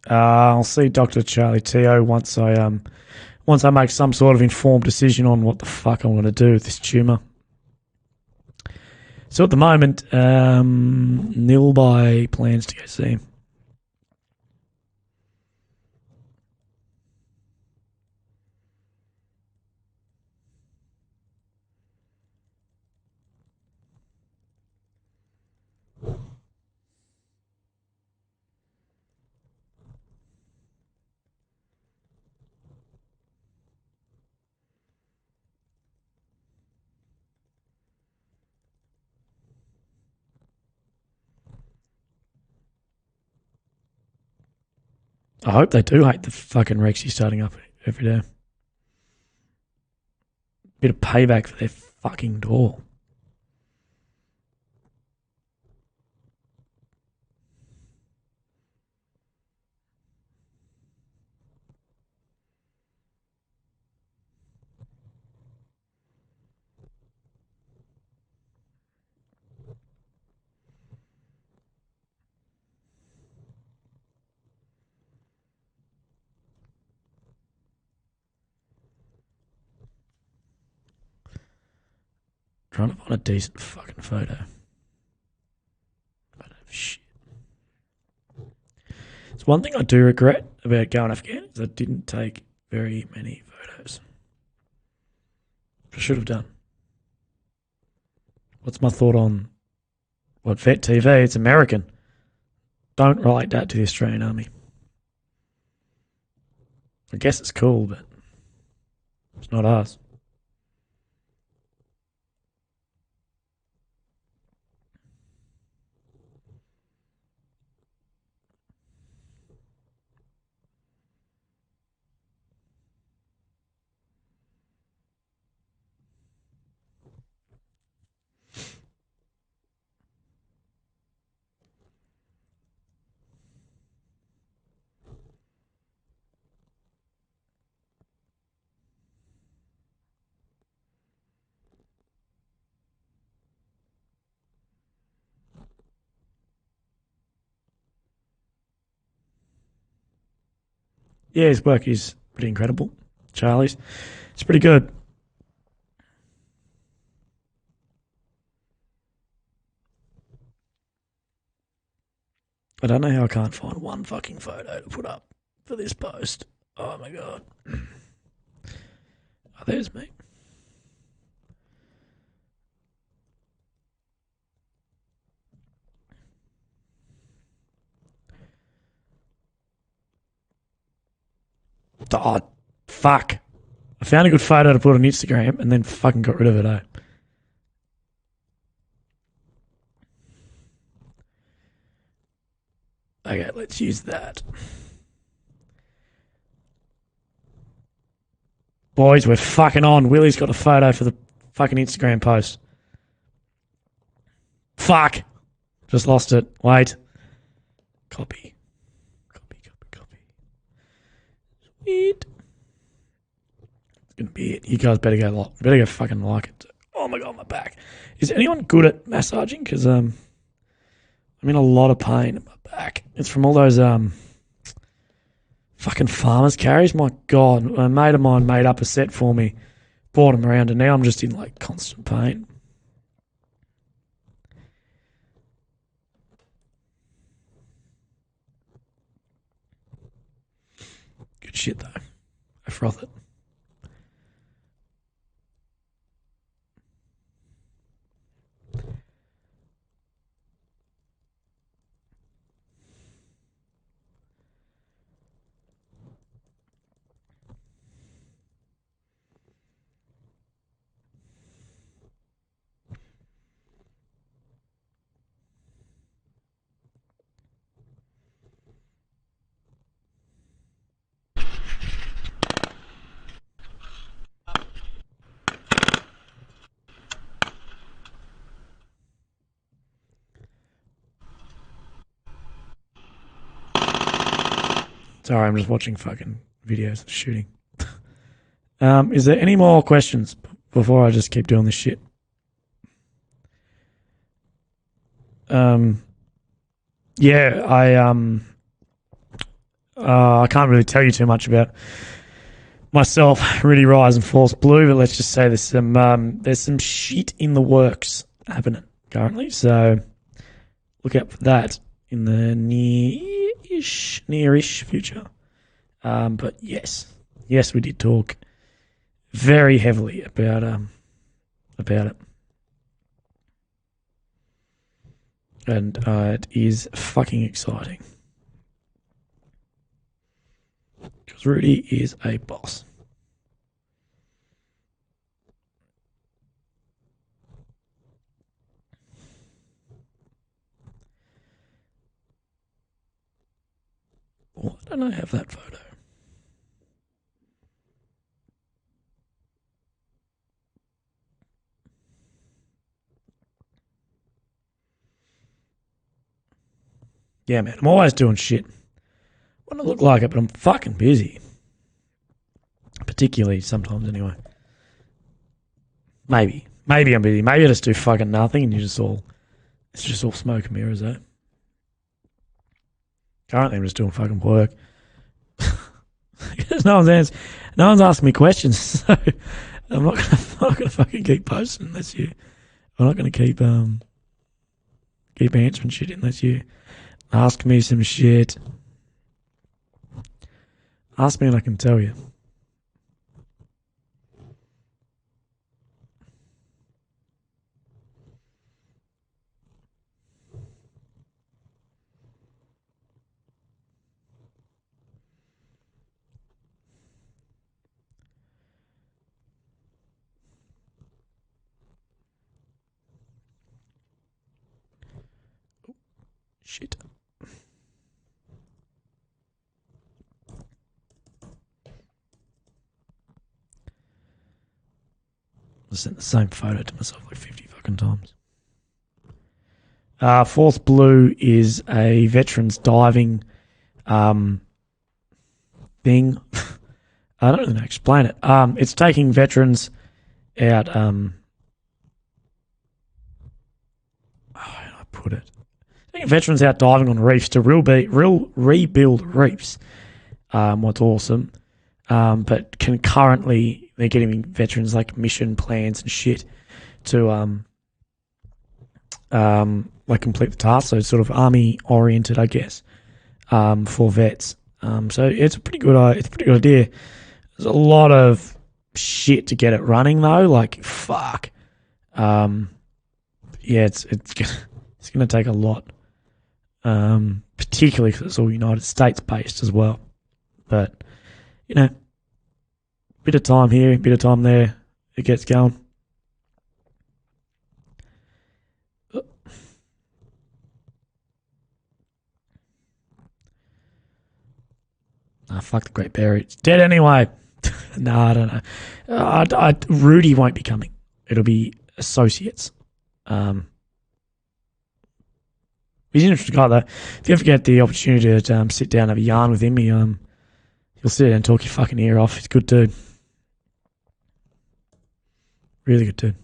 I'll see Dr. Charlie Teo once I make some sort of informed decision on what the fuck I'm going to do with this tumour. So at the moment, nil by plans to go see him. I hope they do hate the fucking Rexy starting up every day. Bit of payback for their fucking door. Trying to find a decent fucking photo. Shit. It's one thing I do regret about going Afghan is I didn't take very many photos. I should have done. What's my thought on what Vet TV? It's American. Don't relate that to the Australian Army. I guess it's cool, but it's not ours. Yeah, his work is pretty incredible. Charlie's. It's pretty good. I don't know how I can't find one fucking photo to put up for this post. Oh my god. Oh, there's me. Oh, fuck. I found a good photo to put on Instagram and then fucking got rid of it, eh? Okay, let's use that. Boys, we're fucking on. Willy's got a photo for the fucking Instagram post. Fuck. Just lost it. Wait. Copy. Copy. Sweet. It's gonna be it. You guys better go fucking like it. Oh my god, my back. Is anyone good at massaging? Because I'm in a lot of pain in my back. It's from all those Fucking farmers carries, my god. A mate of mine made up a set for me, bought them around, and now I'm just in like constant pain. Good shit though. I froth it. Sorry, I'm just watching fucking videos of shooting. Is there any more questions before I just keep doing this shit? Yeah, I can't really tell you too much about myself, really rise and falls blue, but let's just say there's some shit in the works happening currently, so look out for that in the nearish future. But yes, we did talk very heavily about it, and it is fucking exciting because Rudy is a boss. Why don't I have that photo? Yeah, man, I'm always doing shit. I don't look like it, but I'm fucking busy. Particularly sometimes, anyway. Maybe I'm busy. Maybe I just do fucking nothing, and it's just all smoke and mirrors, though. Currently, I'm just doing fucking work. no one's asking me questions, so I'm not gonna fucking keep posting unless you. I'm not gonna keep answering shit unless you ask me some shit. Ask me and I can tell you. Shit. I sent the same photo to myself like 50 fucking times. Fourth blue is a veterans diving thing. I don't really know how to explain it. It's taking veterans out. How do I put it? Taking veterans out diving on reefs to rebuild reefs. What's awesome. But concurrently, they're getting veterans like mission plans and shit to like complete the task. So it's sort of army oriented, I guess, for vets. So it's a pretty good idea. There's a lot of shit to get it running though. Like fuck. Yeah, it's gonna take a lot. Particularly because it's all United States based as well. But you know, bit of time here, bit of time there, it gets going. Fuck the Great Barrier. It's dead anyway. No, I don't know. Rudy won't be coming. It'll be associates. He's an interesting guy, though. If you ever get the opportunity to sit down and have a yarn with him, he'll sit down and talk your fucking ear off. He's a good dude. Really good dude.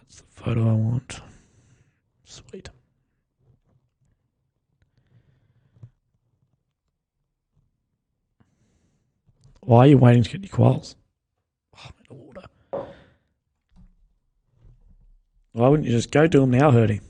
That's the photo I want. Sweet. Why are you waiting to get your quals? Oh, I'm in order. Why wouldn't you just go do them now, Hurdy?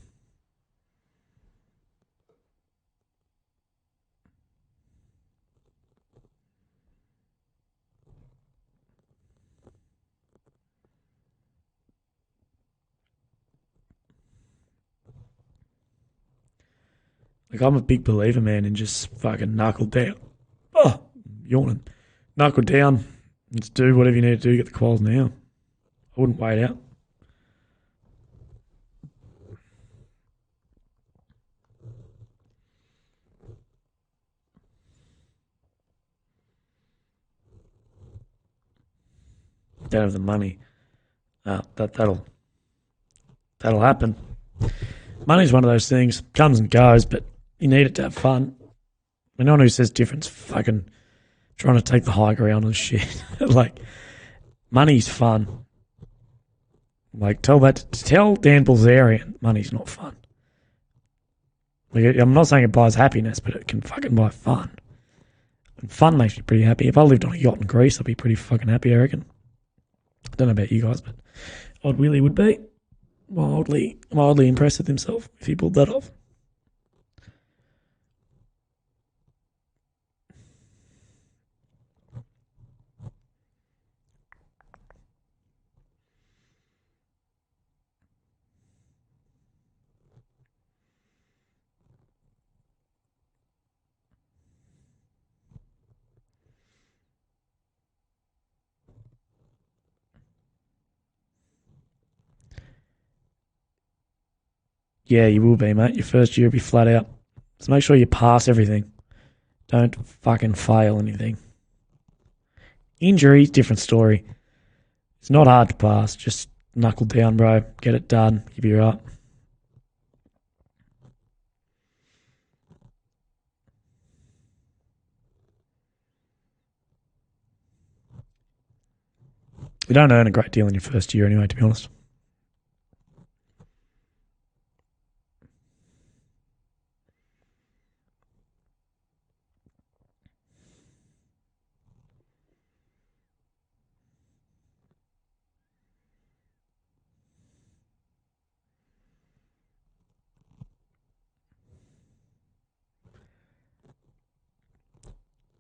Like, I'm a big believer, man, in just fucking knuckle down. Oh, yawning. Knuckle down. Just do whatever you need to do. Get the quals now. I wouldn't wait out. Don't have the money. That'll happen. Money's one of those things. Comes and goes, but you need it to have fun. Anyone who says different's fucking trying to take the high ground and shit. Like, money's fun. Like, tell Dan Bilzerian money's not fun. Like, I'm not saying it buys happiness, but it can fucking buy fun. And fun makes me pretty happy. If I lived on a yacht in Greece, I'd be pretty fucking happy, I reckon. I don't know about you guys, but odd Willy would be mildly impressed with himself if he pulled that off. Yeah, you will be, mate. Your first year will be flat out. So make sure you pass everything. Don't fucking fail anything. Injury, different story. It's not hard to pass. Just knuckle down, bro. Get it done. You'll be right. You don't earn a great deal in your first year anyway, to be honest.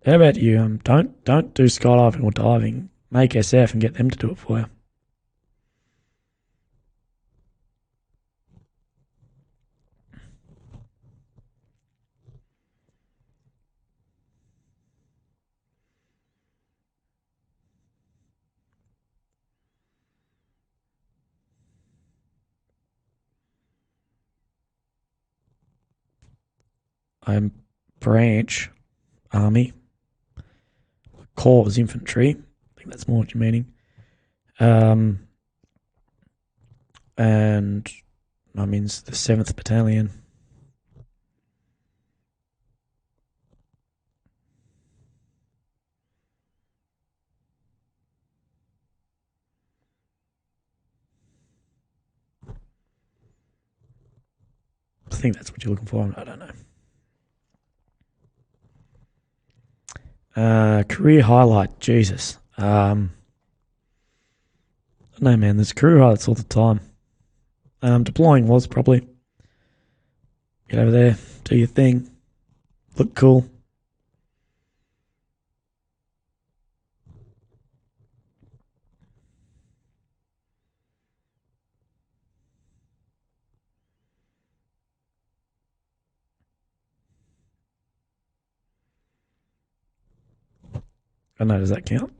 How about you? Don't do skydiving or diving. Make SF and get them to do it for you. I'm branch army. Corps is infantry. I think that's more what you're meaning. And I mean the 7th Battalion. I think that's what you're looking for. I don't know. Career highlight. Jesus. No, man. There's career highlights all the time. Deploying was probably. Get over there. Do your thing. Look cool. I know. Does that count?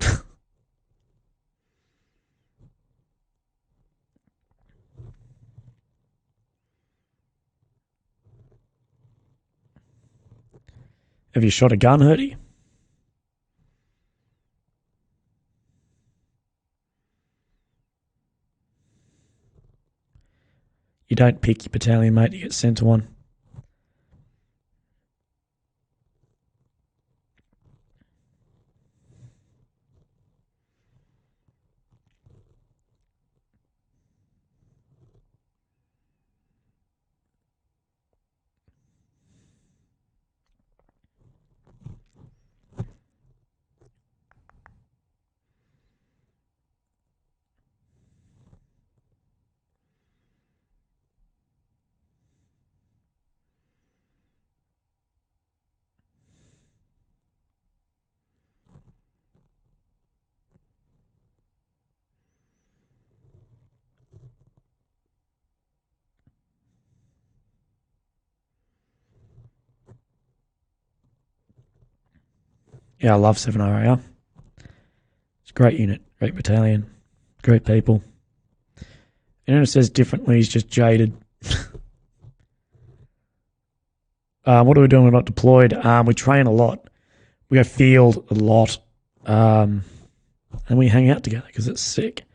Have you shot a gun, Hurdy? You don't pick your battalion, mate. You get sent to one. Yeah, I love 7RAR. It's a great unit, great battalion, great people. Anyone who says differently is just jaded. What are we doing? We're not deployed. We train a lot. We go field a lot. And we hang out together because it's sick.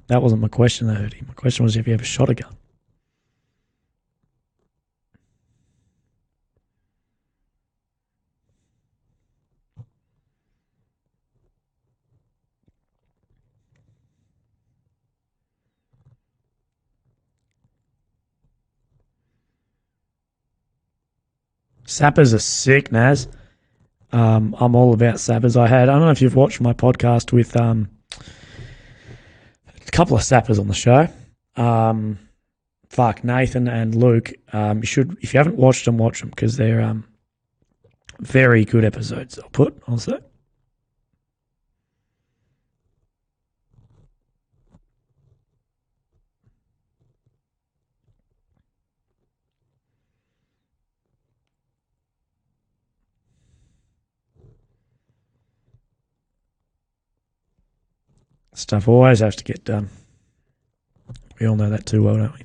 That wasn't my question, though, Hootie. My question was if you ever shot a gun. Sappers are sick, Naz. I'm all about sappers. I don't know if you've watched my podcast with a couple of sappers on the show. Nathan and Luke. You should, if you haven't watched them, watch them because they're very good episodes. I'll put also. Stuff always has to get done. We all know that too well, don't we?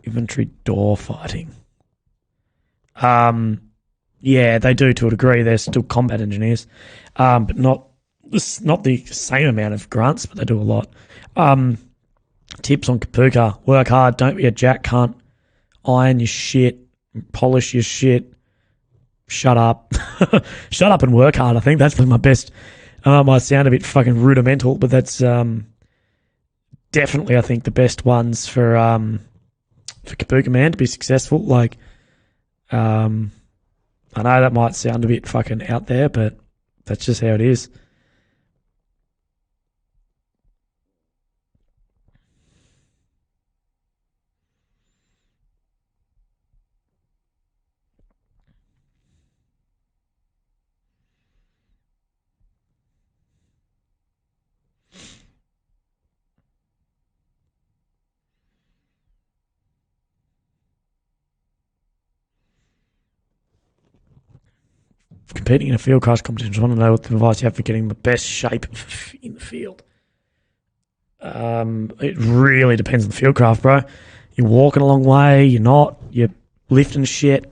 Infantry door fighting. Yeah, they do to a degree. They're still combat engineers, but not the same amount of grunts, but they do a lot. Tips on Kapuka: work hard, don't be a jack cunt, iron your shit, polish your shit, shut up, shut up and work hard. I think that's my best. Might sound a bit fucking rudimental, but that's definitely I think the best ones for Kapuka Man to be successful. Like, I know that might sound a bit fucking out there, but that's just how it is. Competing in a field class competition, I want to know what the advice you have for getting the best shape in the field. It really depends on the field craft, bro. You're walking a long way, you're not, you're lifting shit.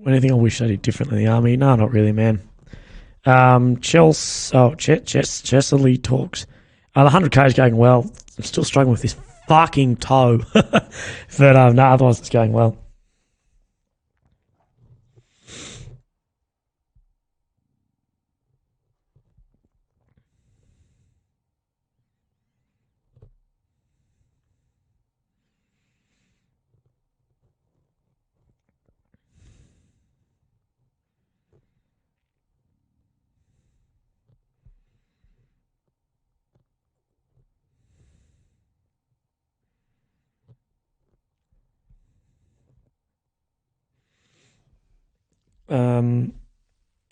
Anything I wish I did differently in the army? No, not really, man. Chesley talks. The 100k is going well. I'm still struggling with this fucking toe. But no, otherwise it's going well.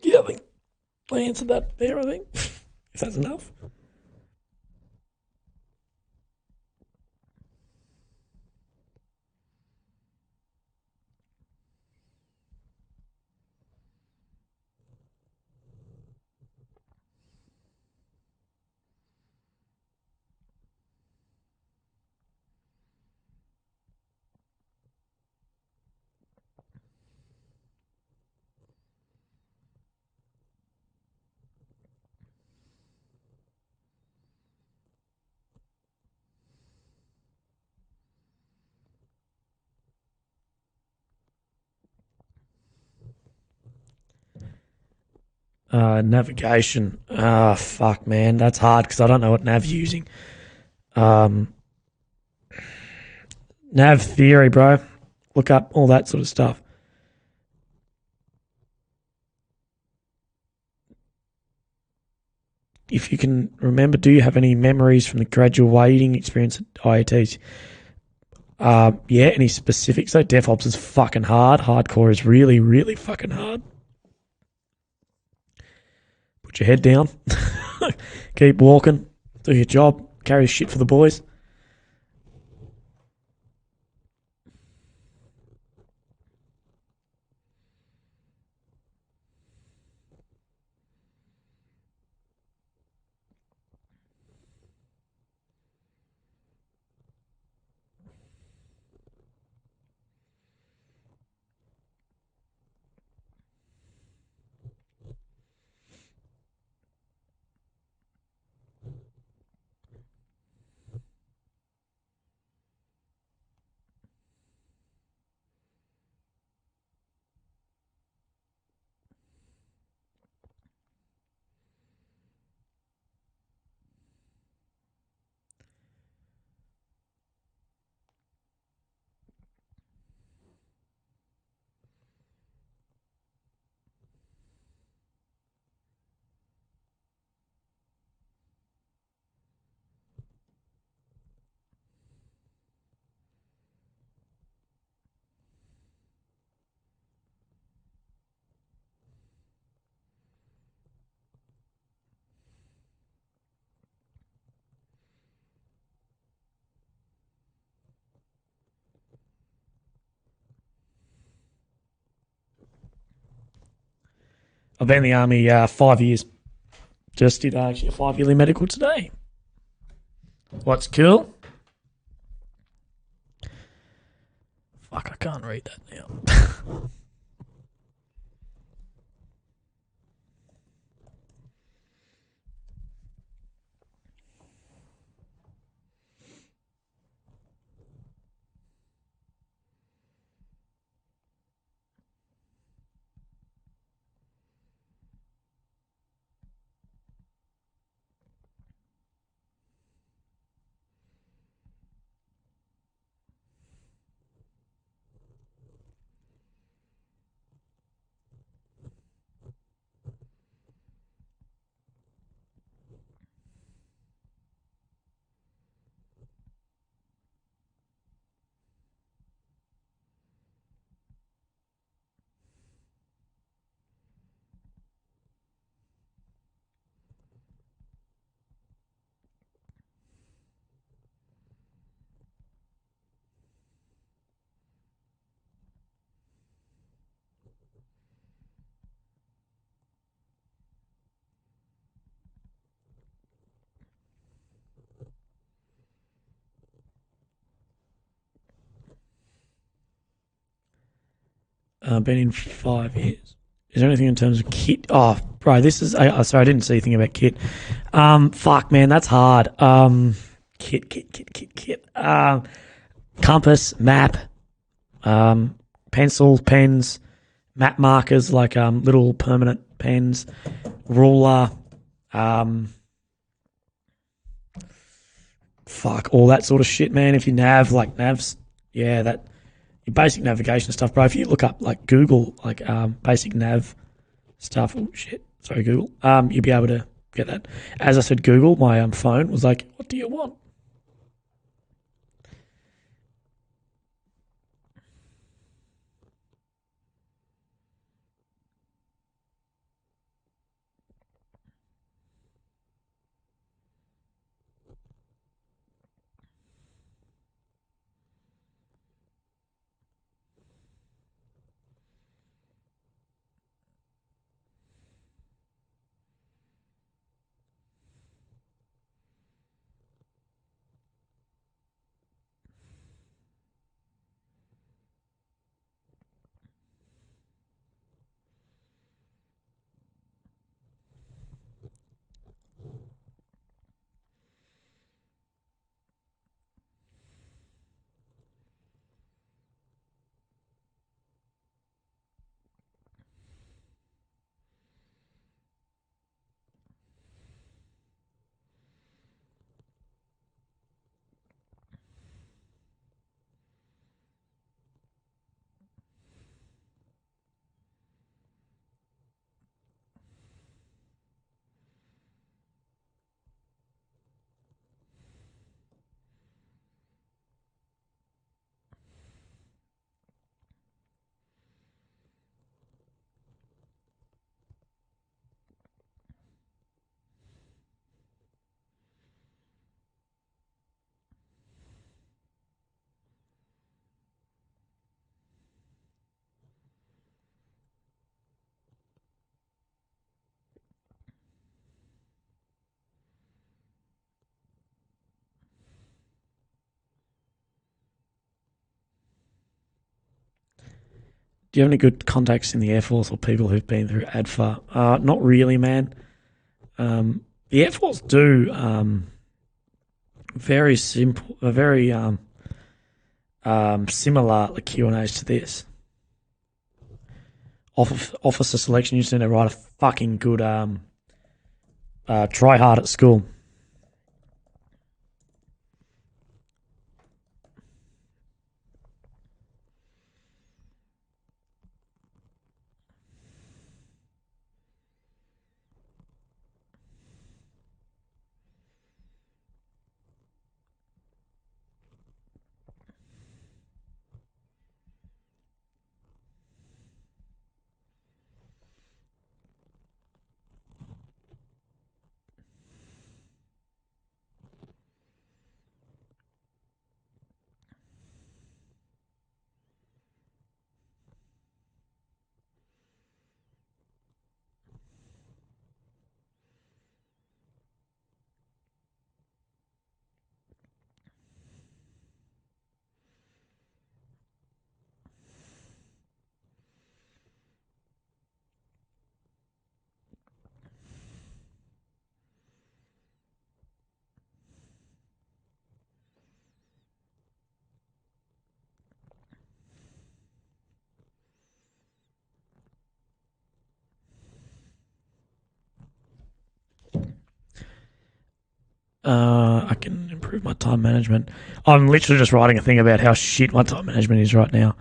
Yeah, I think I answered that there, I think. If that's enough. Navigation. Fuck, man. That's hard because I don't know what nav's using. Um, nav theory, bro. Look up all that sort of stuff. If you can remember, do you have any memories from the graduating experience at IATs? Yeah, any specifics? So DevOps is fucking hard. Hardcore is really, really fucking hard. Put your head down. Keep walking. Do your job. Carry shit for the boys. I've been in the army 5 years. Just did actually a 5-yearly medical today. What's cool? Fuck, I can't read that now. Been in 5 years. Is there anything in terms of kit? Oh, bro, this is. Sorry, I didn't see anything about kit. Fuck, man, that's hard. Kit. Compass, map, pencil, pens, map markers like little permanent pens, ruler, fuck, all that sort of shit, man. If you like navs, yeah, that your basic navigation stuff, bro. If you look up like Google, like basic nav stuff, oh shit, sorry, Google, you'll be able to get that. As I said, Google, my phone was like, what do you want? Do you have any good contacts in the Air Force or people who've been through ADFA? Not really, man. The Air Force do very simple, very similar like Q&As to this. Officer selection, you just need to write a fucking good try hard at school. I can improve my time management. I'm literally just writing a thing about how shit my time management is right now.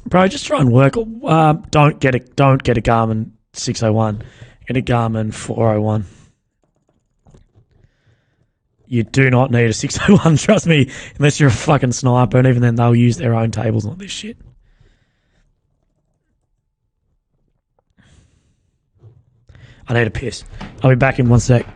Bro, just try and work. Don't get a Garmin 601. Get a Garmin 401. You do not need a 601, trust me, unless you're a fucking sniper, and even then they'll use their own tables on this shit. I need a piss. I'll be back in 1 sec.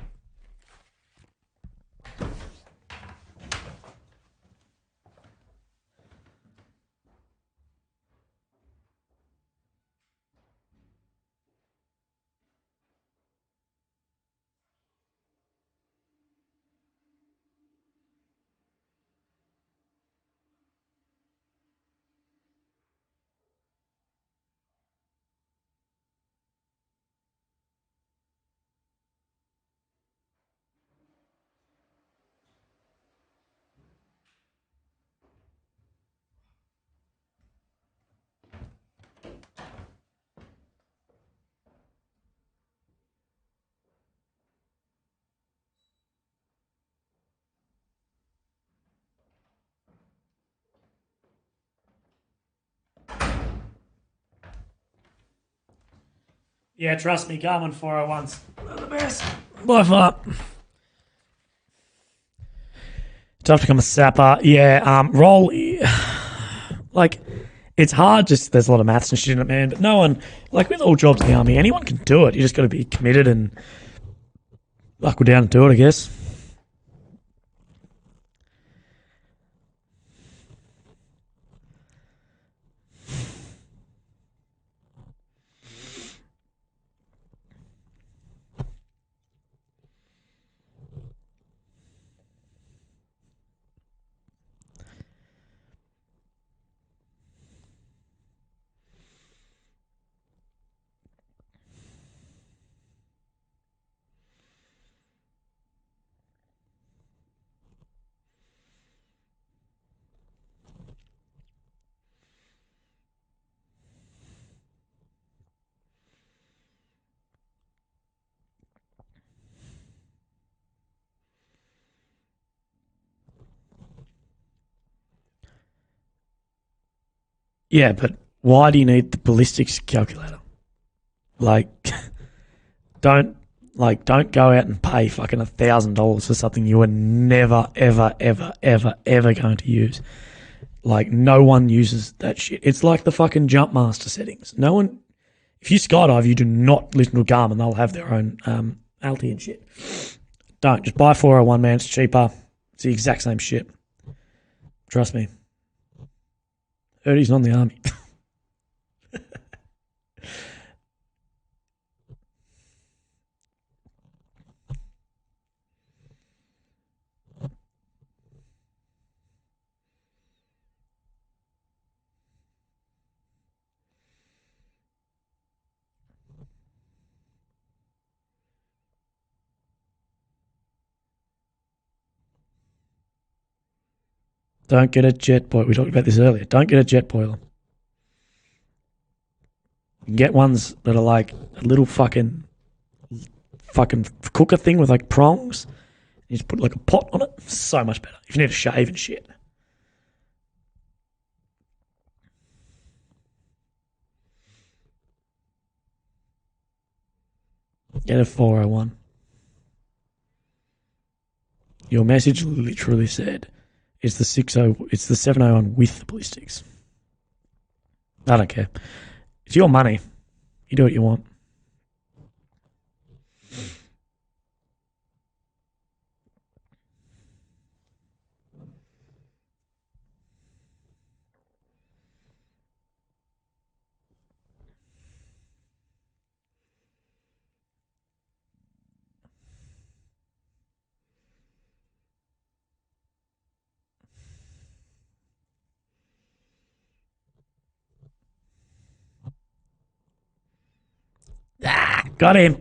Yeah, trust me, Garmin 401s are the best. By far. Tough to become a sapper. Yeah, roll. Like, it's hard, just there's a lot of maths and shit in it, man. But no one, like with all jobs in the army, anyone can do it. You just got to be committed and buckle down and do it, I guess. Yeah, but why do you need the ballistics calculator? Like, don't don't go out and pay fucking $1,000 for something you were never, ever, ever, ever, ever going to use. Like, no one uses that shit. It's like the fucking jump master settings. No one, if you skydive, you do not listen to a Garmin. They'll have their own alti and shit. Don't. Just buy 401, man. It's cheaper. It's the exact same shit. Trust me. Heard he's not in the army. Don't get a jet boiler. We talked about this earlier. Don't get a jet boiler. You can get ones that are like a little fucking cooker thing with like prongs. You just put like a pot on it. So much better. If you need to shave and shit. Get a 401. Your message literally said it's the 701 with the ballistics. I don't care. It's your money. You do what you want. Got him.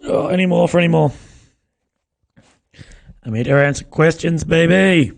Oh, any more for any more? I'm here to answer questions, baby.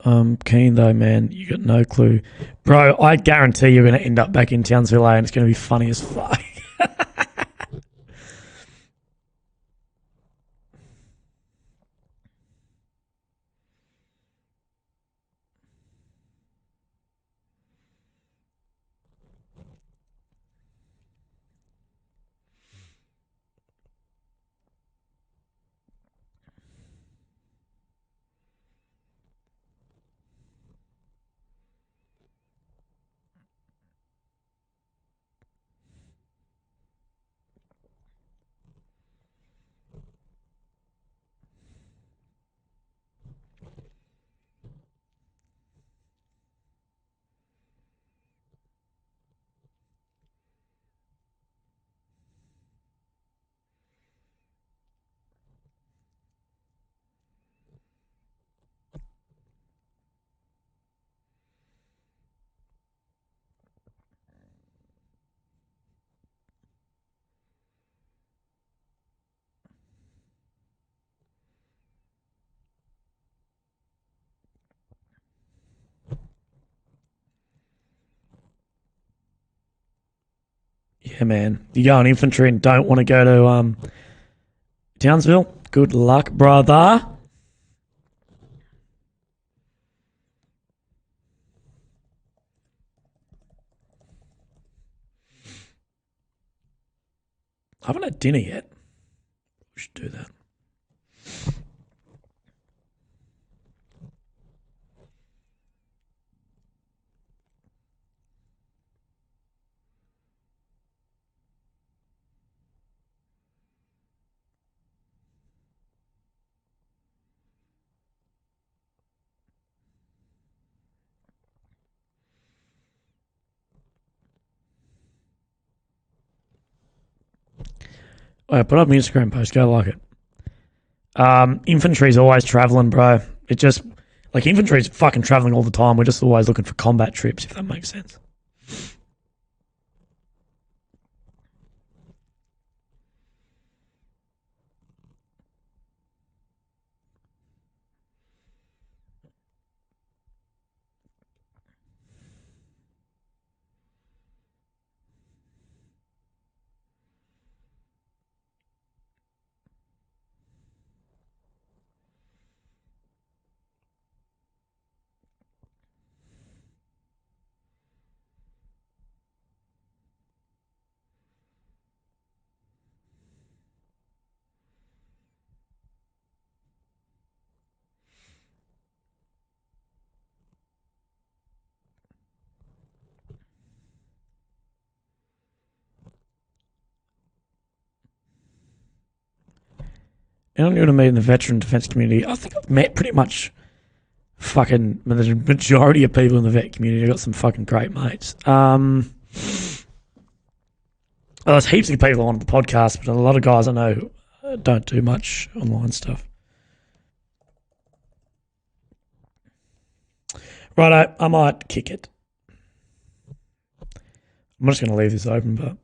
I'm keen though, man. You got no clue. Bro, I guarantee you're going to end up back in Townsville, and it's going to be funny as fuck. Yeah, man. You go on infantry and don't want to go to Townsville? Good luck, brother. I haven't had dinner yet. We should do that. Put up my Instagram post. Go like it. Infantry's always traveling, bro. It just like infantry's fucking traveling all the time. We're just always looking for combat trips, if that makes sense. And I'm going to meet in the veteran defence community. I think I've met pretty much fucking the majority of people in the vet community. I've got some fucking great mates. There's heaps of people on the podcast, but a lot of guys I know don't do much online stuff. Righto, I might kick it. I'm just going to leave this open, but...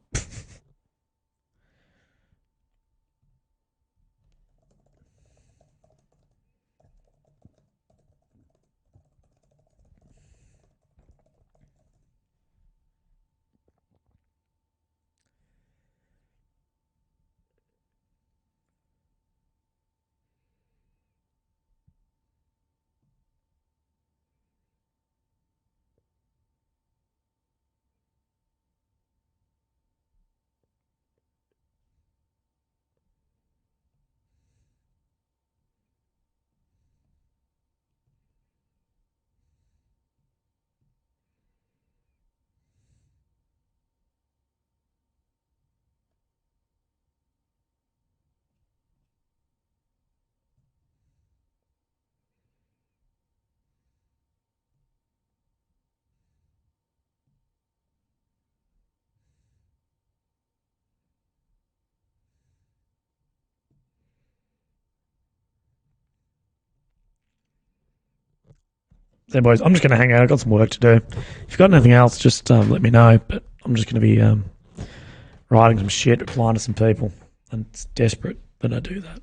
So, boys, I'm just going to hang out. I've got some work to do. If you've got anything else, just let me know. But I'm just going to be writing some shit, replying to some people. And it's desperate that I do that.